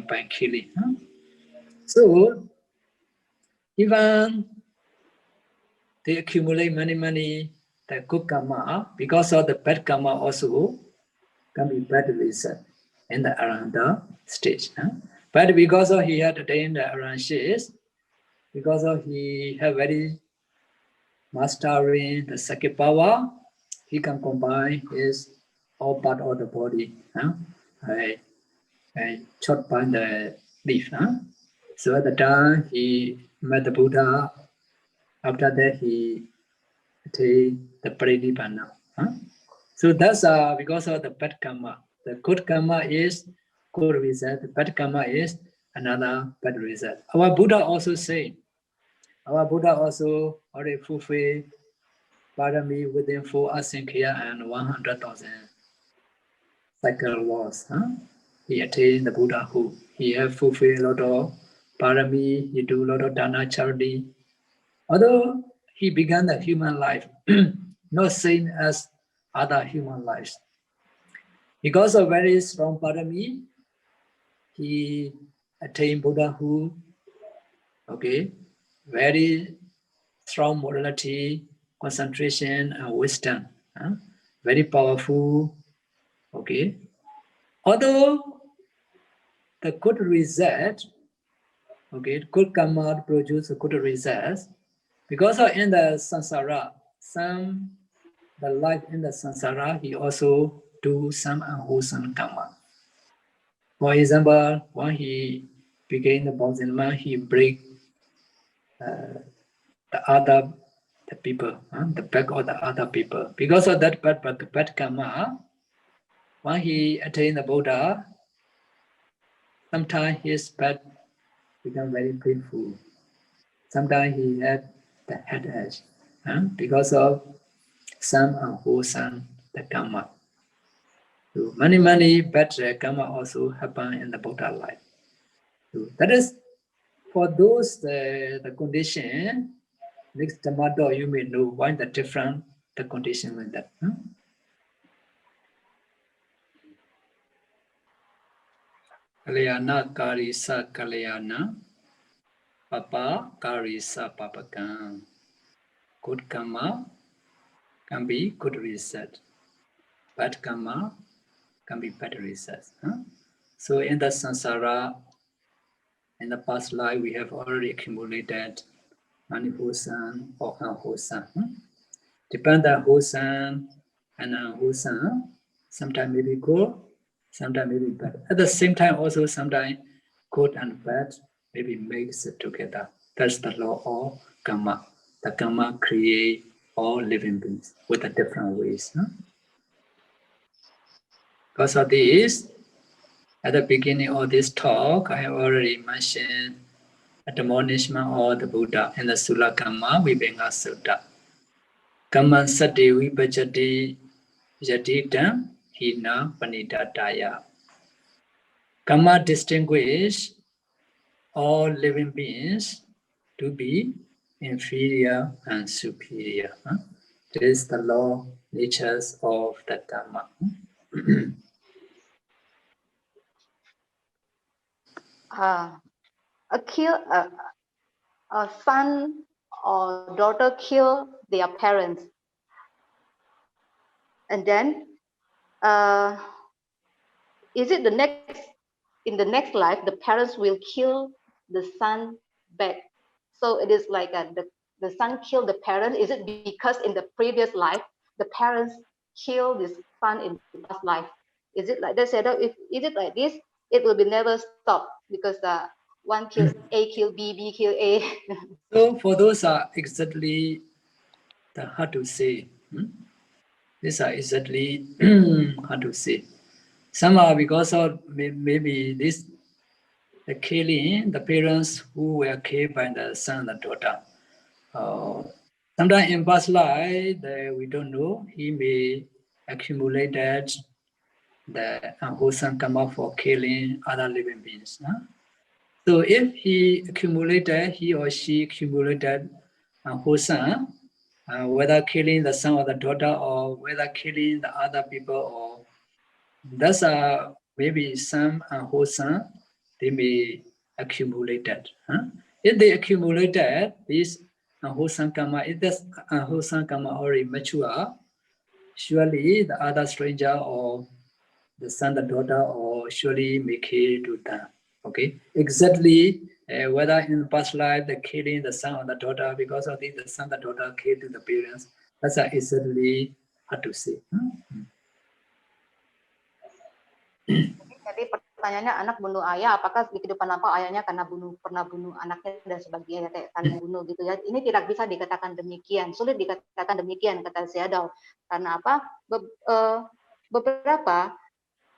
by killing. So even they accumulate many the good karma, because of the bad karma also can be bad result in the arahanta stage. But because of he had attained the arahantship, because of he have very mastering the sakya power, he can combine his all part of the body. Chop by the leaf. So at the time he met the Buddha, after that he attained the Parinibbana. So that's because of the bad karma. The good karma is good result, the bad karma is another bad result. Our Buddha also already fulfilled parami within 4 asankhya and 100,000 cycle wars. He attained the Buddhahood. He have fulfilled a lot of parami, he do a lot of dana charity. Although he began the human life, not same as other human lives. Because of very strong parami, he attained Buddhahood. Okay, very strong morality, concentration, and wisdom. Very powerful. Okay, although the good result, okay, good karma produce a good result, because of in the samsara, the life in the samsara, he also do some unwholesome karma. For example, when he began the Bozima, he break the people, the back of the other people. Because of that bad karma, when he attained the Buddha, sometimes his back become very painful. Sometimes he had the headache because of some unwholesome the karma. So many bad karma also happen in the Buddha life. So that is for those the condition. Next tomato, you may know why the different the condition like that. Kalyana karisa kalyana, papa karisa papakam. Good karma can be good result. Bad karma can be better researched. So in the samsara, in the past life, we have already accumulated many wholesome or unwholesome. Depend on wholesome and unwholesome. Sometimes maybe good, sometimes maybe bad. At the same time, also sometimes good and bad maybe mix it together. That's the law of Kamma. The Kamma create all living beings with the different ways. Because of this, at the beginning of this talk, I have already mentioned admonishment of the Buddha in the Sula Kamma Vibhanga Sutta. Kamman Sati Vipajati Yaditam Hina Panidataya. Kamma distinguish all living beings to be inferior and superior. This is the law, natures of the Dhamma. A son or daughter kill their parents, and then is it in the next life the parents will kill the son back? So it is like the son killed the parent. Is it because in the previous life the parents killed this son in the past life? Is it like they said? If is it like this, it will be never stop because one kills A, kill B, B kill A. So for those are exactly the hard to say. These are exactly hard to say. Some are because of maybe this the killing the parents who were killed by the son and the daughter. Sometimes in past life, we don't know, he may accumulated the unwholesome karma for killing other living beings. So if he or she accumulated unwholesome, whether killing the son or the daughter or whether killing the other people, or that's maybe some unwholesome, they may accumulated. If they accumulated this unwholesome karma, if this unwholesome karma already mature, surely the other stranger or the son, the daughter, or surely may kill to them. Okay, exactly whether in past life the killing the son or the daughter because of this, the son, the daughter killed to the parents. That's exactly hard to say. Jadi pertanyaannya anak bunuh ayah, apakah di kehidupan lampau ayahnya karena pernah bunuh anaknya dan sebagainya, kayak saling bunuh gitu ya? Ini tidak bisa dikatakan demikian, sulit dikatakan demikian kata Sayadaw. Karena apa? Beberapa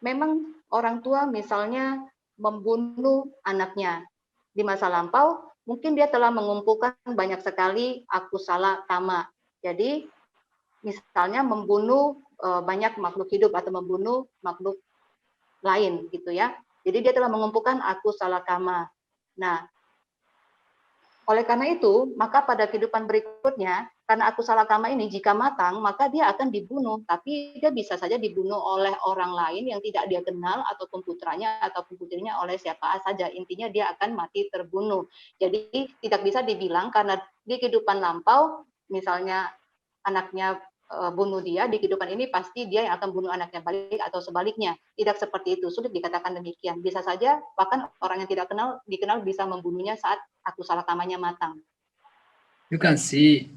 memang orang tua misalnya membunuh anaknya di masa lampau, mungkin dia telah mengumpulkan banyak sekali akusala kamma. Jadi misalnya membunuh banyak makhluk hidup atau membunuh makhluk lain gitu ya. Jadi dia telah mengumpulkan akusala kamma. Nah, oleh karena itu, maka pada kehidupan berikutnya, karena akusala kamma ini jika matang, maka dia akan dibunuh. Tapi dia bisa saja dibunuh oleh orang lain yang tidak dia kenal, ataupun putranya, ataupun putrinya oleh siapa saja. Intinya dia akan mati terbunuh. Jadi tidak bisa dibilang karena di kehidupan lampau, misalnya anaknya bunuh dia, di kehidupan ini pasti dia yang akan bunuh anaknya balik atau sebaliknya. Tidak seperti itu, sulit dikatakan demikian. Bisa saja bahkan orang yang tidak dikenal bisa membunuhnya saat akusala kamanya matang. You can see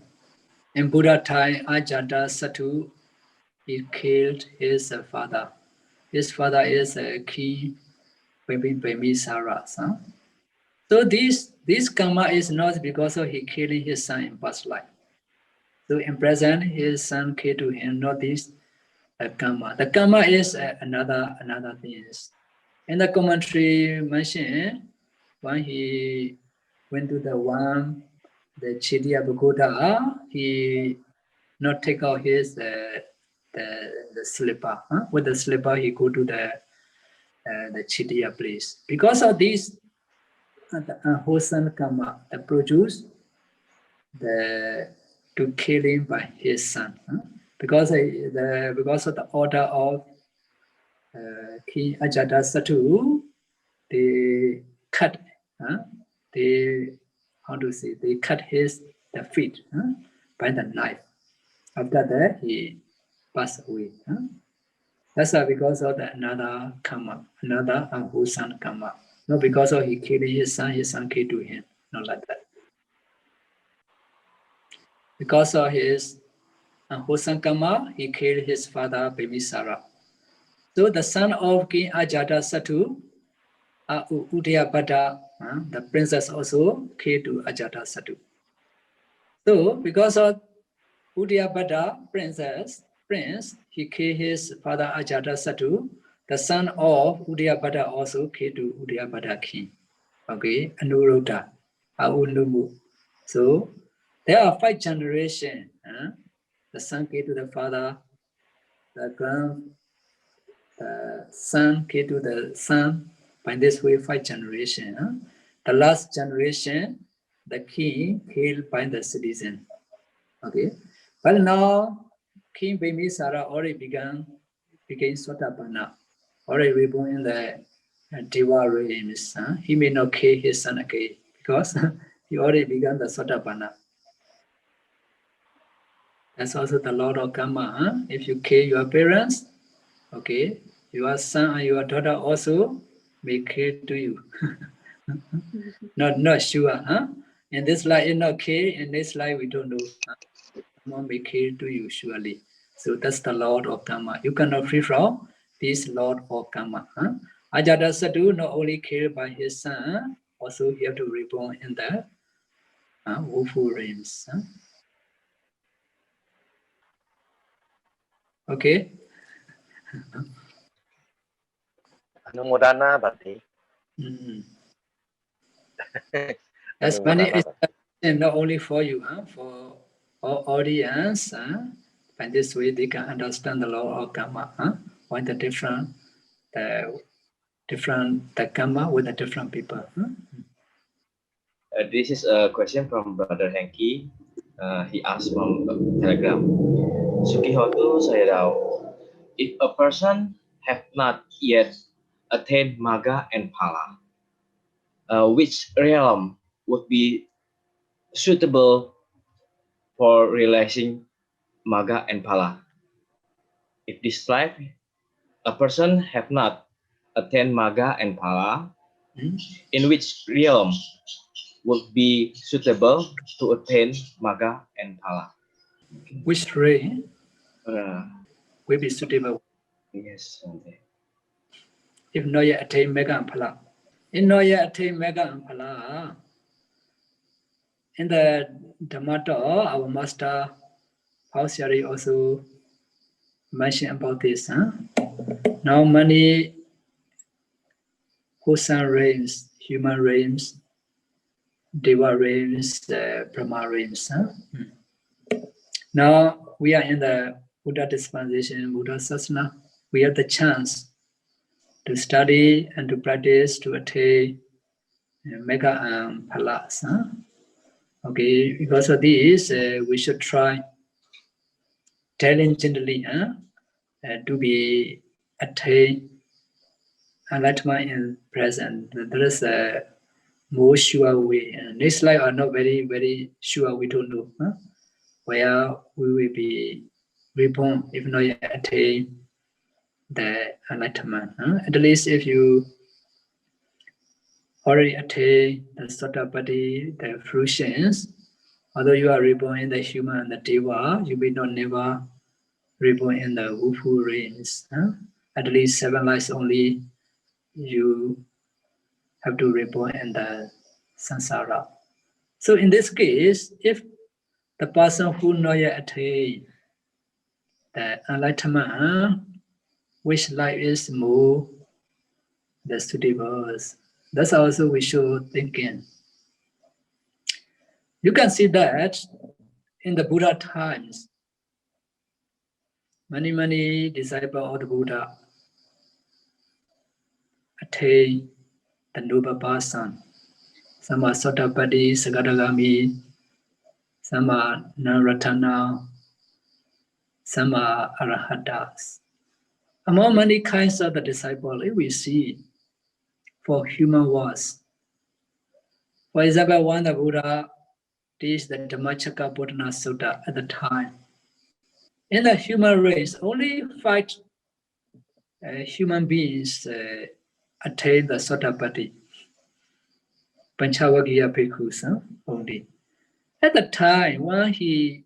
in Buddha time, Ajata Satu, he killed his father. His father is a king, Dhammsara. So this karma is not because of he killing his son in past life. So in present, his son killed to him, not this karma. The karma is another thing. In the commentary mentioned, when he went to the Chidya Bhagoda, he not take out his the slipper. With the slipper, he go to the Chidya place. Because of this, the unwholesome karma that produce to kill him by his son. Because of the order of King Ajatasattu, they cut. They cut the feet by the knife. After that, he passed away. That's why because of another Kamma, another unwholesome Kamma. Not because of he killed his son killed to him. Not like that. Because of his unwholesome Kamma, he killed his father, Dhammsara. So the son of King Ajatasattu, Uddiyabhadda, the princess also killed to Ajatasattu. So because of Uddiyabhadda prince, he killed his father Ajatasattu. The son of Uddiyabhadda also killed to Uddiyabhadda king. Okay, Anuruddha, Aunumu. So there are 5 generations. The son killed to the father, the son killed to the son. By this way, 5 generations. The last generation, the king killed by the citizen. Okay, but now King Dhammsara already became Sotapanna, already reborn in the Deva realms. He may not kill his son again because he already began the Sotapanna. That's also the law of Kamma. If you kill your parents, okay, your son and your daughter also may kill to you. Not sure. In this life, it's not kill. In this life, we don't know. Someone may kill to you surely. So that's the law of Kamma. You cannot free from this law of Kamma. Ajatasattu not only killed by his son, also he have to reborn in the woeful realms. Okay. Anumodana Bhante. As many is not only for you, for all audience. By this way, they can understand the law of Kamma. Why the different Kamma with the different people. This is a question from Brother Henki. He asked from Telegram. Sukihoto Sayadaw, if a person have not yet attained Magga and Phala, which realm would be suitable for realizing Magga and Phala? If this life, a person have not attained Magga and Phala, in which realm would be suitable to attain Magga and Phala? Which way will be suitable? Yes. If not yet attain Magga and Phala. If not yet attain Magga and Phala, in the Dhammata, our master Pausiari also mentioned about this. Now many wholesome realms, human realms, Deva realms, Brahma realms. Now we are in the Buddha dispensation, Buddha Sasana. We have the chance to study and to practice to attain Magga and Phalas. Okay, because of this, we should try diligently to be attain enlightenment in present. There is a more sure way. Next life are not very sure. We don't know where we will be reborn if not yet attain the enlightenment. At least if you already attain the Sotapaddi, the fruitions, although you are reborn in the human and the Deva, you will not never reborn in the woeful realms. At least 7 lives only you have to reborn in the Samsara. So in this case, if the person who not yet attained the enlightenment, which life is more the suitable, that's also we should think in. You can see that in the Buddha times, many disciples of the Buddha attain the noble person. Some are Sotapaddi, Sagadagami, some are Naratana, some are Arahatas. Among many kinds of the disciples, we see for human was. For example, when the Buddha teach the Dhammacakkappavattana Sutta at the time, in the human race, only 5 human beings attain the Sotapatti, Panchavagiya bhikkhus only. At the time when he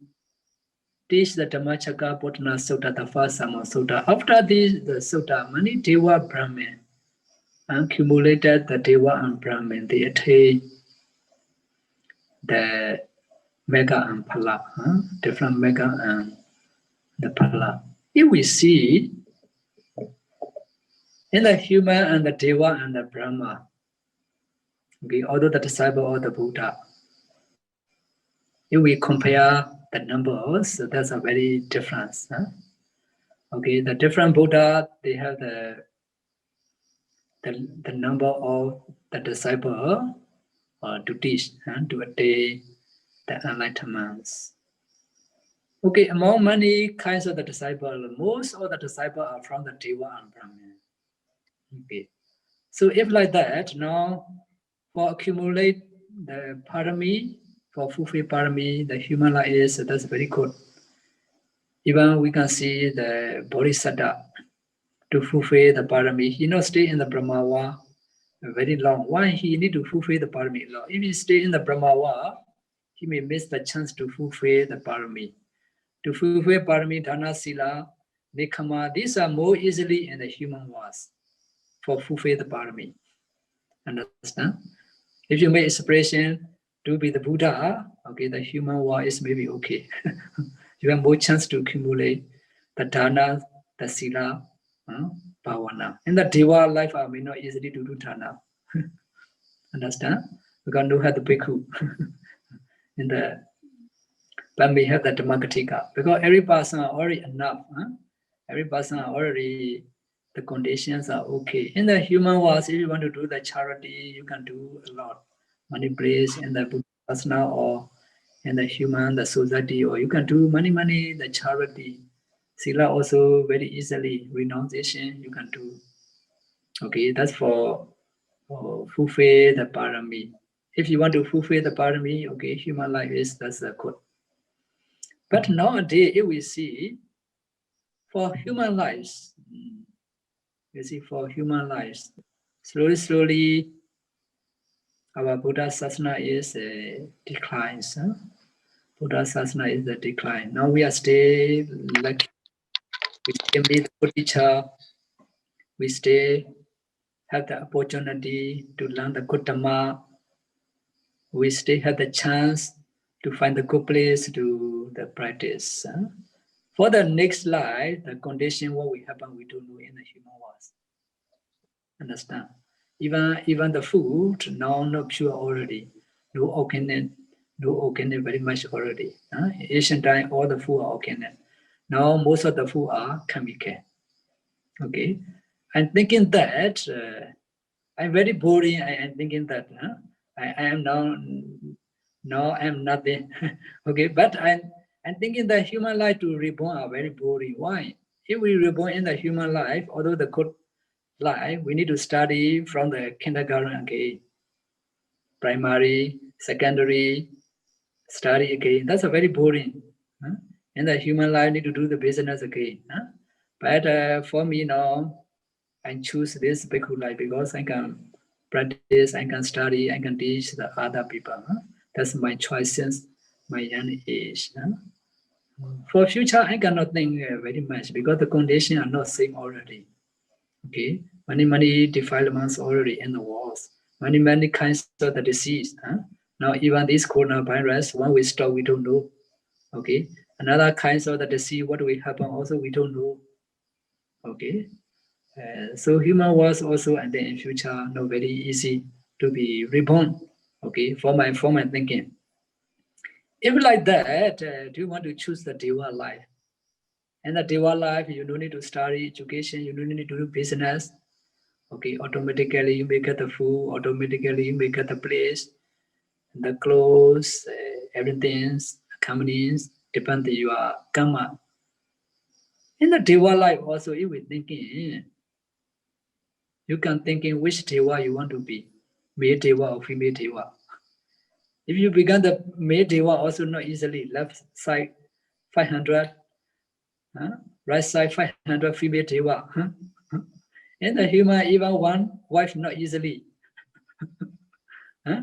teach the Dhammacakka Potana Sutta, the first Sama Sutta, after this, the Sutta, many Deva Brahmin accumulated the Deva and Brahmin, they attain the Mega and Phala, different Mega and the Phala. If we see in the human and the Deva and the Brahma, okay, although the disciple of the Buddha, if we compare the numbers, so there's a very difference. Okay, the different Buddha, they have the number of the disciple to teach and to attain the enlightenment. Okay, among many kinds of the disciple, most of the disciples are from the Deva and Brahmin. Okay, so if like that, now for accumulate the parami, for fulfill parami, the human life is that's very good. Even we can see the Bodhisattva to fulfill the parami, he not stay in the Brahmawa very long. Why he need to fulfill the parami long? If he stay in the Brahmawa, he may miss the chance to fulfill the parami. To fulfill parami, dana, sila, Kamma, these are more easily in the human world for fulfill the parami. Understand? If you make expression to be the Buddha, okay, the human world is maybe okay. You have more chance to accumulate the dana, the sila, bhavana. In the Deva life, I may not easily to do dana. Understand? Because no have the bhikkhu. In the but we have the Dhammakatika. Because every person are already enough. Every person are already the conditions are okay. In the human world, if you want to do the charity, you can do a lot. Money place in the Buddha or in the human, the society, or you can do money, the charity. Sila also very easily, renunciation you can do. Okay, that's for fulfill the parami. If you want to fulfill the parami, okay, human life is that's a good. But nowadays, if we see for human lives, you see for human lives, slowly, our Buddha Sasana is declines. Buddha Sasana is the decline. Now we are still like we still meet good teacher. We still have the opportunity to learn the good Dhamma. We still have the chance to find the good place to do the practice. For the next life, the condition what will happen, we don't know in the human world. Understand? Even the food now not pure already, no organic very much already. Ancient time all the food are organic. Now most of the food are chemical. Okay, I'm thinking that I'm very boring. I'm thinking that I am now I am nothing. Okay, but I'm thinking that human life to reborn are very boring. Why? If we reborn in the human life, although the good life, we need to study from the kindergarten again, primary, secondary, study again. That's a very boring. In the human life, need to do the business again. But for me now, I choose this bhikkhu life because I can practice, I can study, I can teach the other people. That's my choice since my young age. For future, I cannot think very much because the conditions are not same already. Okay, many defilements already in the walls. Many kinds of the disease. Now even this coronavirus, when we stop, we don't know. Okay, another kinds of the disease, what will happen also we don't know. Okay, so human was also and then in future not very easy to be reborn. Okay, for my thinking. If like that, do you want to choose the Deva life? And the Deva life, you don't need to study education, you don't need to do business. Okay, automatically you may get the food, automatically you may get the place, the clothes, everything, companies, depend on your Kamma. In the Deva life also, if we're thinking, you can think in which Deva you want to be, male Deva or female Deva. If you become the male Deva, also not easily, left side 500, right side 500 female Deva. In the human, even one wife not easily. Huh?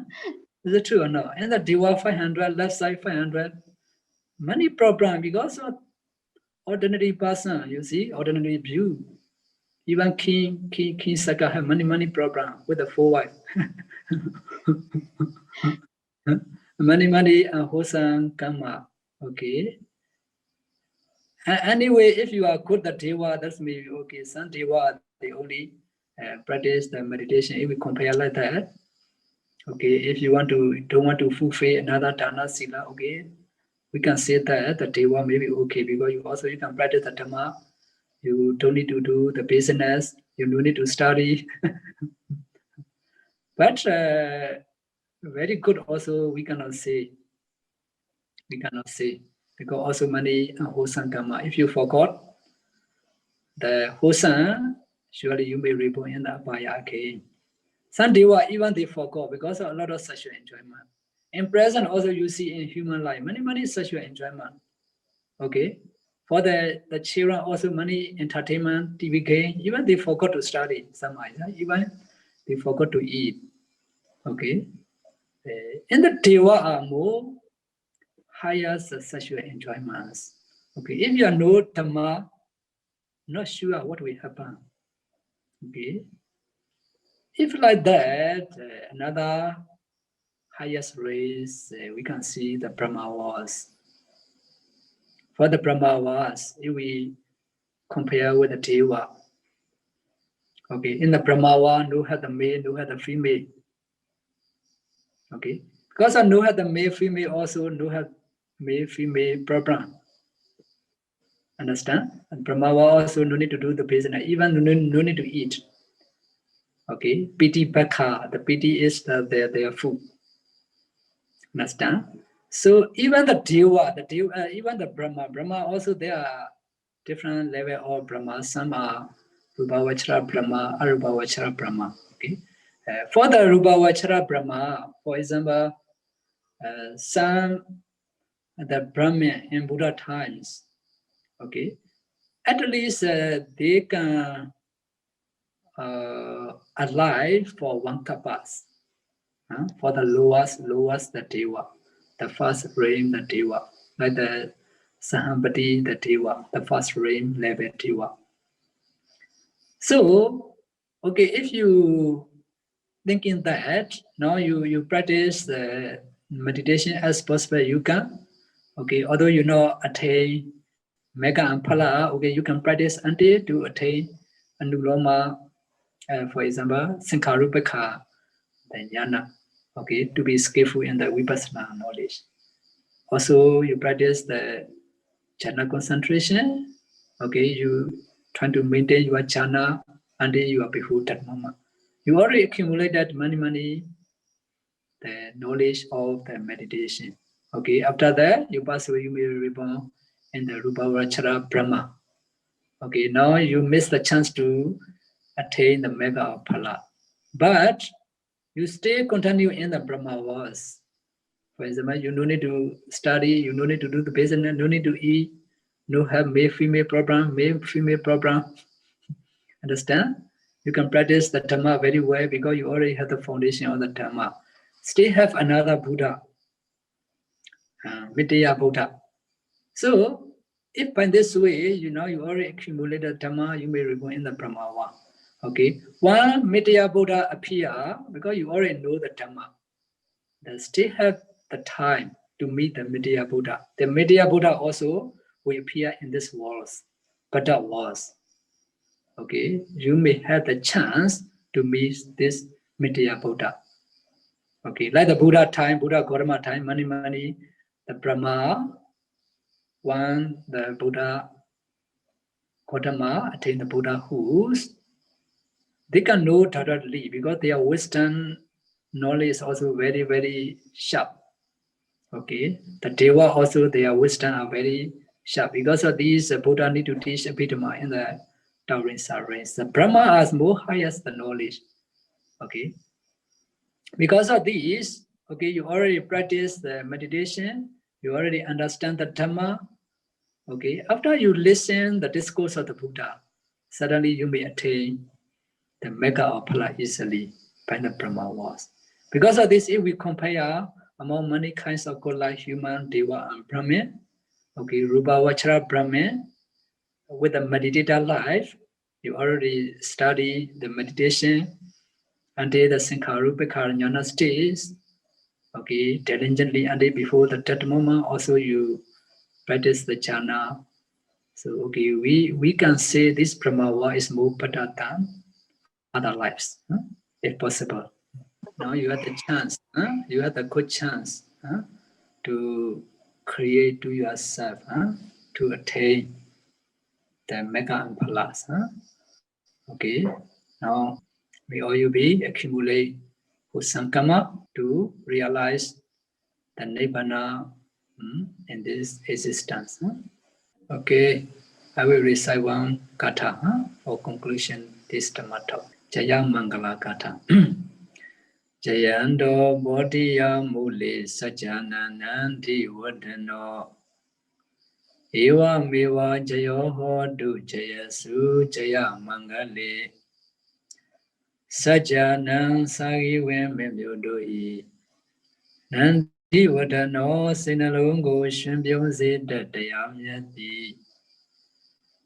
Is it true or no? In the Deva 500, left side 500, many problem because of ordinary person, you see, ordinary view. Even King Saka have many problem with the 4 wife. Many wholesome Kamma. Okay. Anyway, if you are good at Deva, that's maybe okay. Some Deva, they only practice the meditation. If we compare like that, okay, if you don't want to fulfill another Dana Sila, okay, we can say that the Deva may be okay because you can practice the Dhamma. You don't need to do the business. You don't need to study. But very good also we cannot say. We cannot say because also many wholesome Kamma. If you forgot the wholesome, surely you may reborn in the Abhaya again. Some Deva even they forgot because of a lot of sexual enjoyment. In present also you see in human life many sexual enjoyment. Okay. For the children also many entertainment, TV game, even they forgot to study some even they forgot to eat. Okay. And the Deva are more higher sexual enjoyments. Okay. If you are no Dhamma, not sure what will happen. Okay. If like that, another highest race, we can see the Brahmawas. For the Brahmawas, if we compare with the Deva, okay, in the Brahmawa, no had the male, no had the female. Okay, because I no had the male, female, also no had male, female problem. Understand? And Brahmawa also no need to do the business, even no need to eat. Okay, piti baka, the piti is their food. Understand? So even the Deva, even the Brahma also there are different level of Brahma. Some are Rubavachara Brahma, Arubavachara Brahma. Okay. For the Rubavachara Brahma, for example, some the Brahmin in Buddha times, okay, at least they can alive for 1 kapas. For the lowest the Deva, the first rank the Deva, like the Sahambati the Deva, the first rank level Deva. So, okay, if you thinking that now you practice the meditation as possible, you can, okay, although you know attain mega and phala, okay, you can practice until to attain anuloma, for example, Sankharupaka, the jnana. Okay, to be skillful in the vipassana knowledge. Also, you practice the jhana concentration. Okay, you try to maintain your jhana until you are before that moment. You already accumulated many the knowledge of the meditation. Okay, after that, you pass away, you may reborn in the Rubavachara Brahma. Okay, now you miss the chance to attain the mega of phala. But you still continue in the Brahma was. For example, you no need to study, you no need to do the business, no need to eat, no have male-female problem, male-female problem. Understand? You can practice the Dhamma very well because you already have the foundation of the Dhamma. Still have another Buddha, Vidya Buddha. So, if by this way, you already accumulated Dhamma, you may reborn in the Brahma. Okay, one Vidya Buddha appear because you already know the Dhamma. They still have the time to meet the Vidya Buddha. The Vidya Buddha also will appear in this world, but that was. Okay, you may have the chance to meet this Vidya Buddha. Okay, like the Buddha time, Buddha Gautama time, many, the Brahma, one, the Buddha Gautama attained the Buddhahood. They can know directly because their wisdom knowledge is also very sharp. Okay, the Deva also their wisdom are very sharp. Because of these, Buddha need to teach Abhidhamma in the Dhammsara race. The Brahma has more highest the knowledge. Okay, because of these, okay, you already practice the meditation, you already understand the Dhamma. Okay, after you listen the discourse of the Buddha, suddenly you may attain the mega or phala easily by the Brahma was. Because of this, if we compare among many kinds of God like human, Deva, and Brahmin, okay, Rupa Vachara Brahmin, with the meditative life, you already study the meditation until the Sankharupikara Jnana stage, okay, diligently until before that moment, also you practice the jhana. So, okay, we can say this Brahma is more better than other lives, if possible. Now you have the chance, you have the good chance to create to yourself, to attain the mega and plus. Okay, now may all you be accumulate with some Kamma to realize the Nibbana in this existence. Okay, I will recite one kata for conclusion this Dhamma talk. Jaya Mangala kata. Jayando Bodhiya Mule Sajananandi Vadano Ewa Mewa Jayo Hodu Jayasu Jaya Mangale Sajanan Sagiwen Memyodoi Nandi Vadano Sinalungo Shimbyon Zeta Dayamyati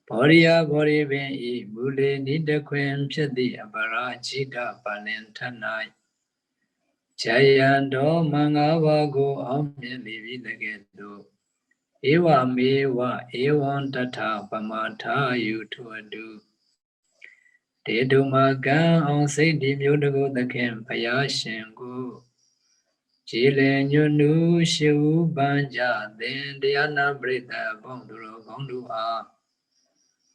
Bodhiya Bodhibin E Mule Nidakwem Shadi Abara Jida Balentanai Jayando Mangavago Amyali Vidagedo Ewa Mewa Ewan Tata Pamata Yutuadu Dedumagan on Sadi Mudago the Kem Payashengu Chile Nyunu Shiu Banja Then Diana Brita Bonduro Bondua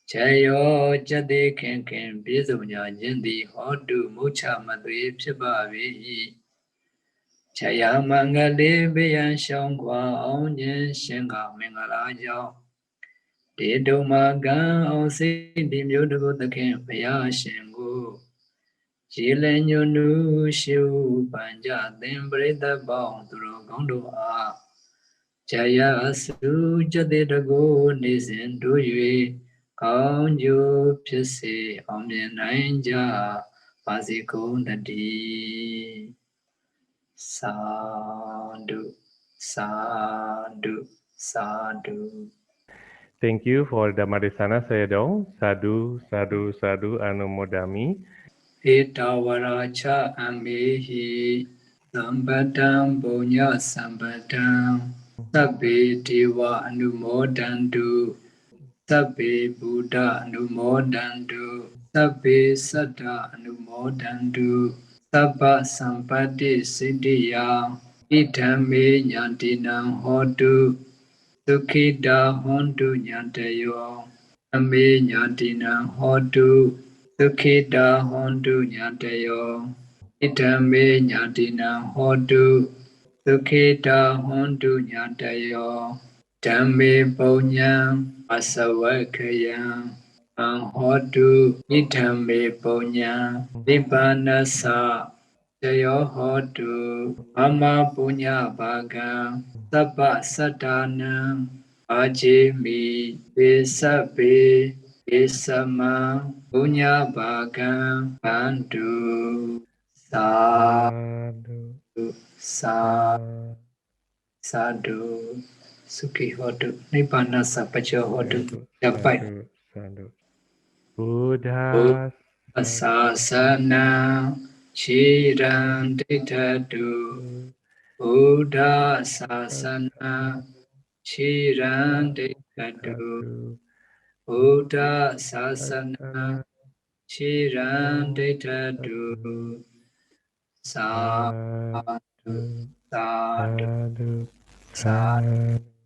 Chayo Jade Ken Ken Bizunya Jendi Hodu Mucha Madri Pibavi Chaya Mangale Bayan Shangwa Onyen Shenga Mingala Yao Dedumagan on Sadi Mudago the Kem Payashengu Chile Nyunu Shiu Banja Then Brita Bonduro Bondua Jaya Su Jade Dago Nizen Doyue Kaun Yu Pise Omyen Nainja Pasiko Nadi Sadhu Sadhu Sadhu. Thank you for Dhammadesana Sayadaw. Sadhu, sadhu, sadhu, anumodami. Etawaracha Amehi Sambadam Bonya Sambadam Sabbe Deva Anumodandu Sabbe Buddha Anumodandu Sabbe Saddha Anumodandu Sabba Sampati Siddhiya Idhame Nyantinam Hodu Sukhida Hondu Nyantayo Ame Nyantinam Hodu Sukhida Hondu Nyantayo Idhame Nyantinam Hodu Sukhida Hondu Nyantayo Dhamme Ponyam Asawakayam Hodu Idhame Ponyam Nibbanasa Jayo Hodu Mama Punya Bhagam Sabba Sadanam Ajimi Vesabe Vesama Punya Bhagam Bantu Sadhu Sadhu Sadhu Sukhi Hodu Nibbana Sapaja Hodu Dapat Sadhu, sadhu. Buddha Sasana Chiran Ditadu Buddha Sasana Chiran Ditadu Buddha Sasana Chiran Ditadu Sadhu Sadhu sadhu, Sadhu sadhu.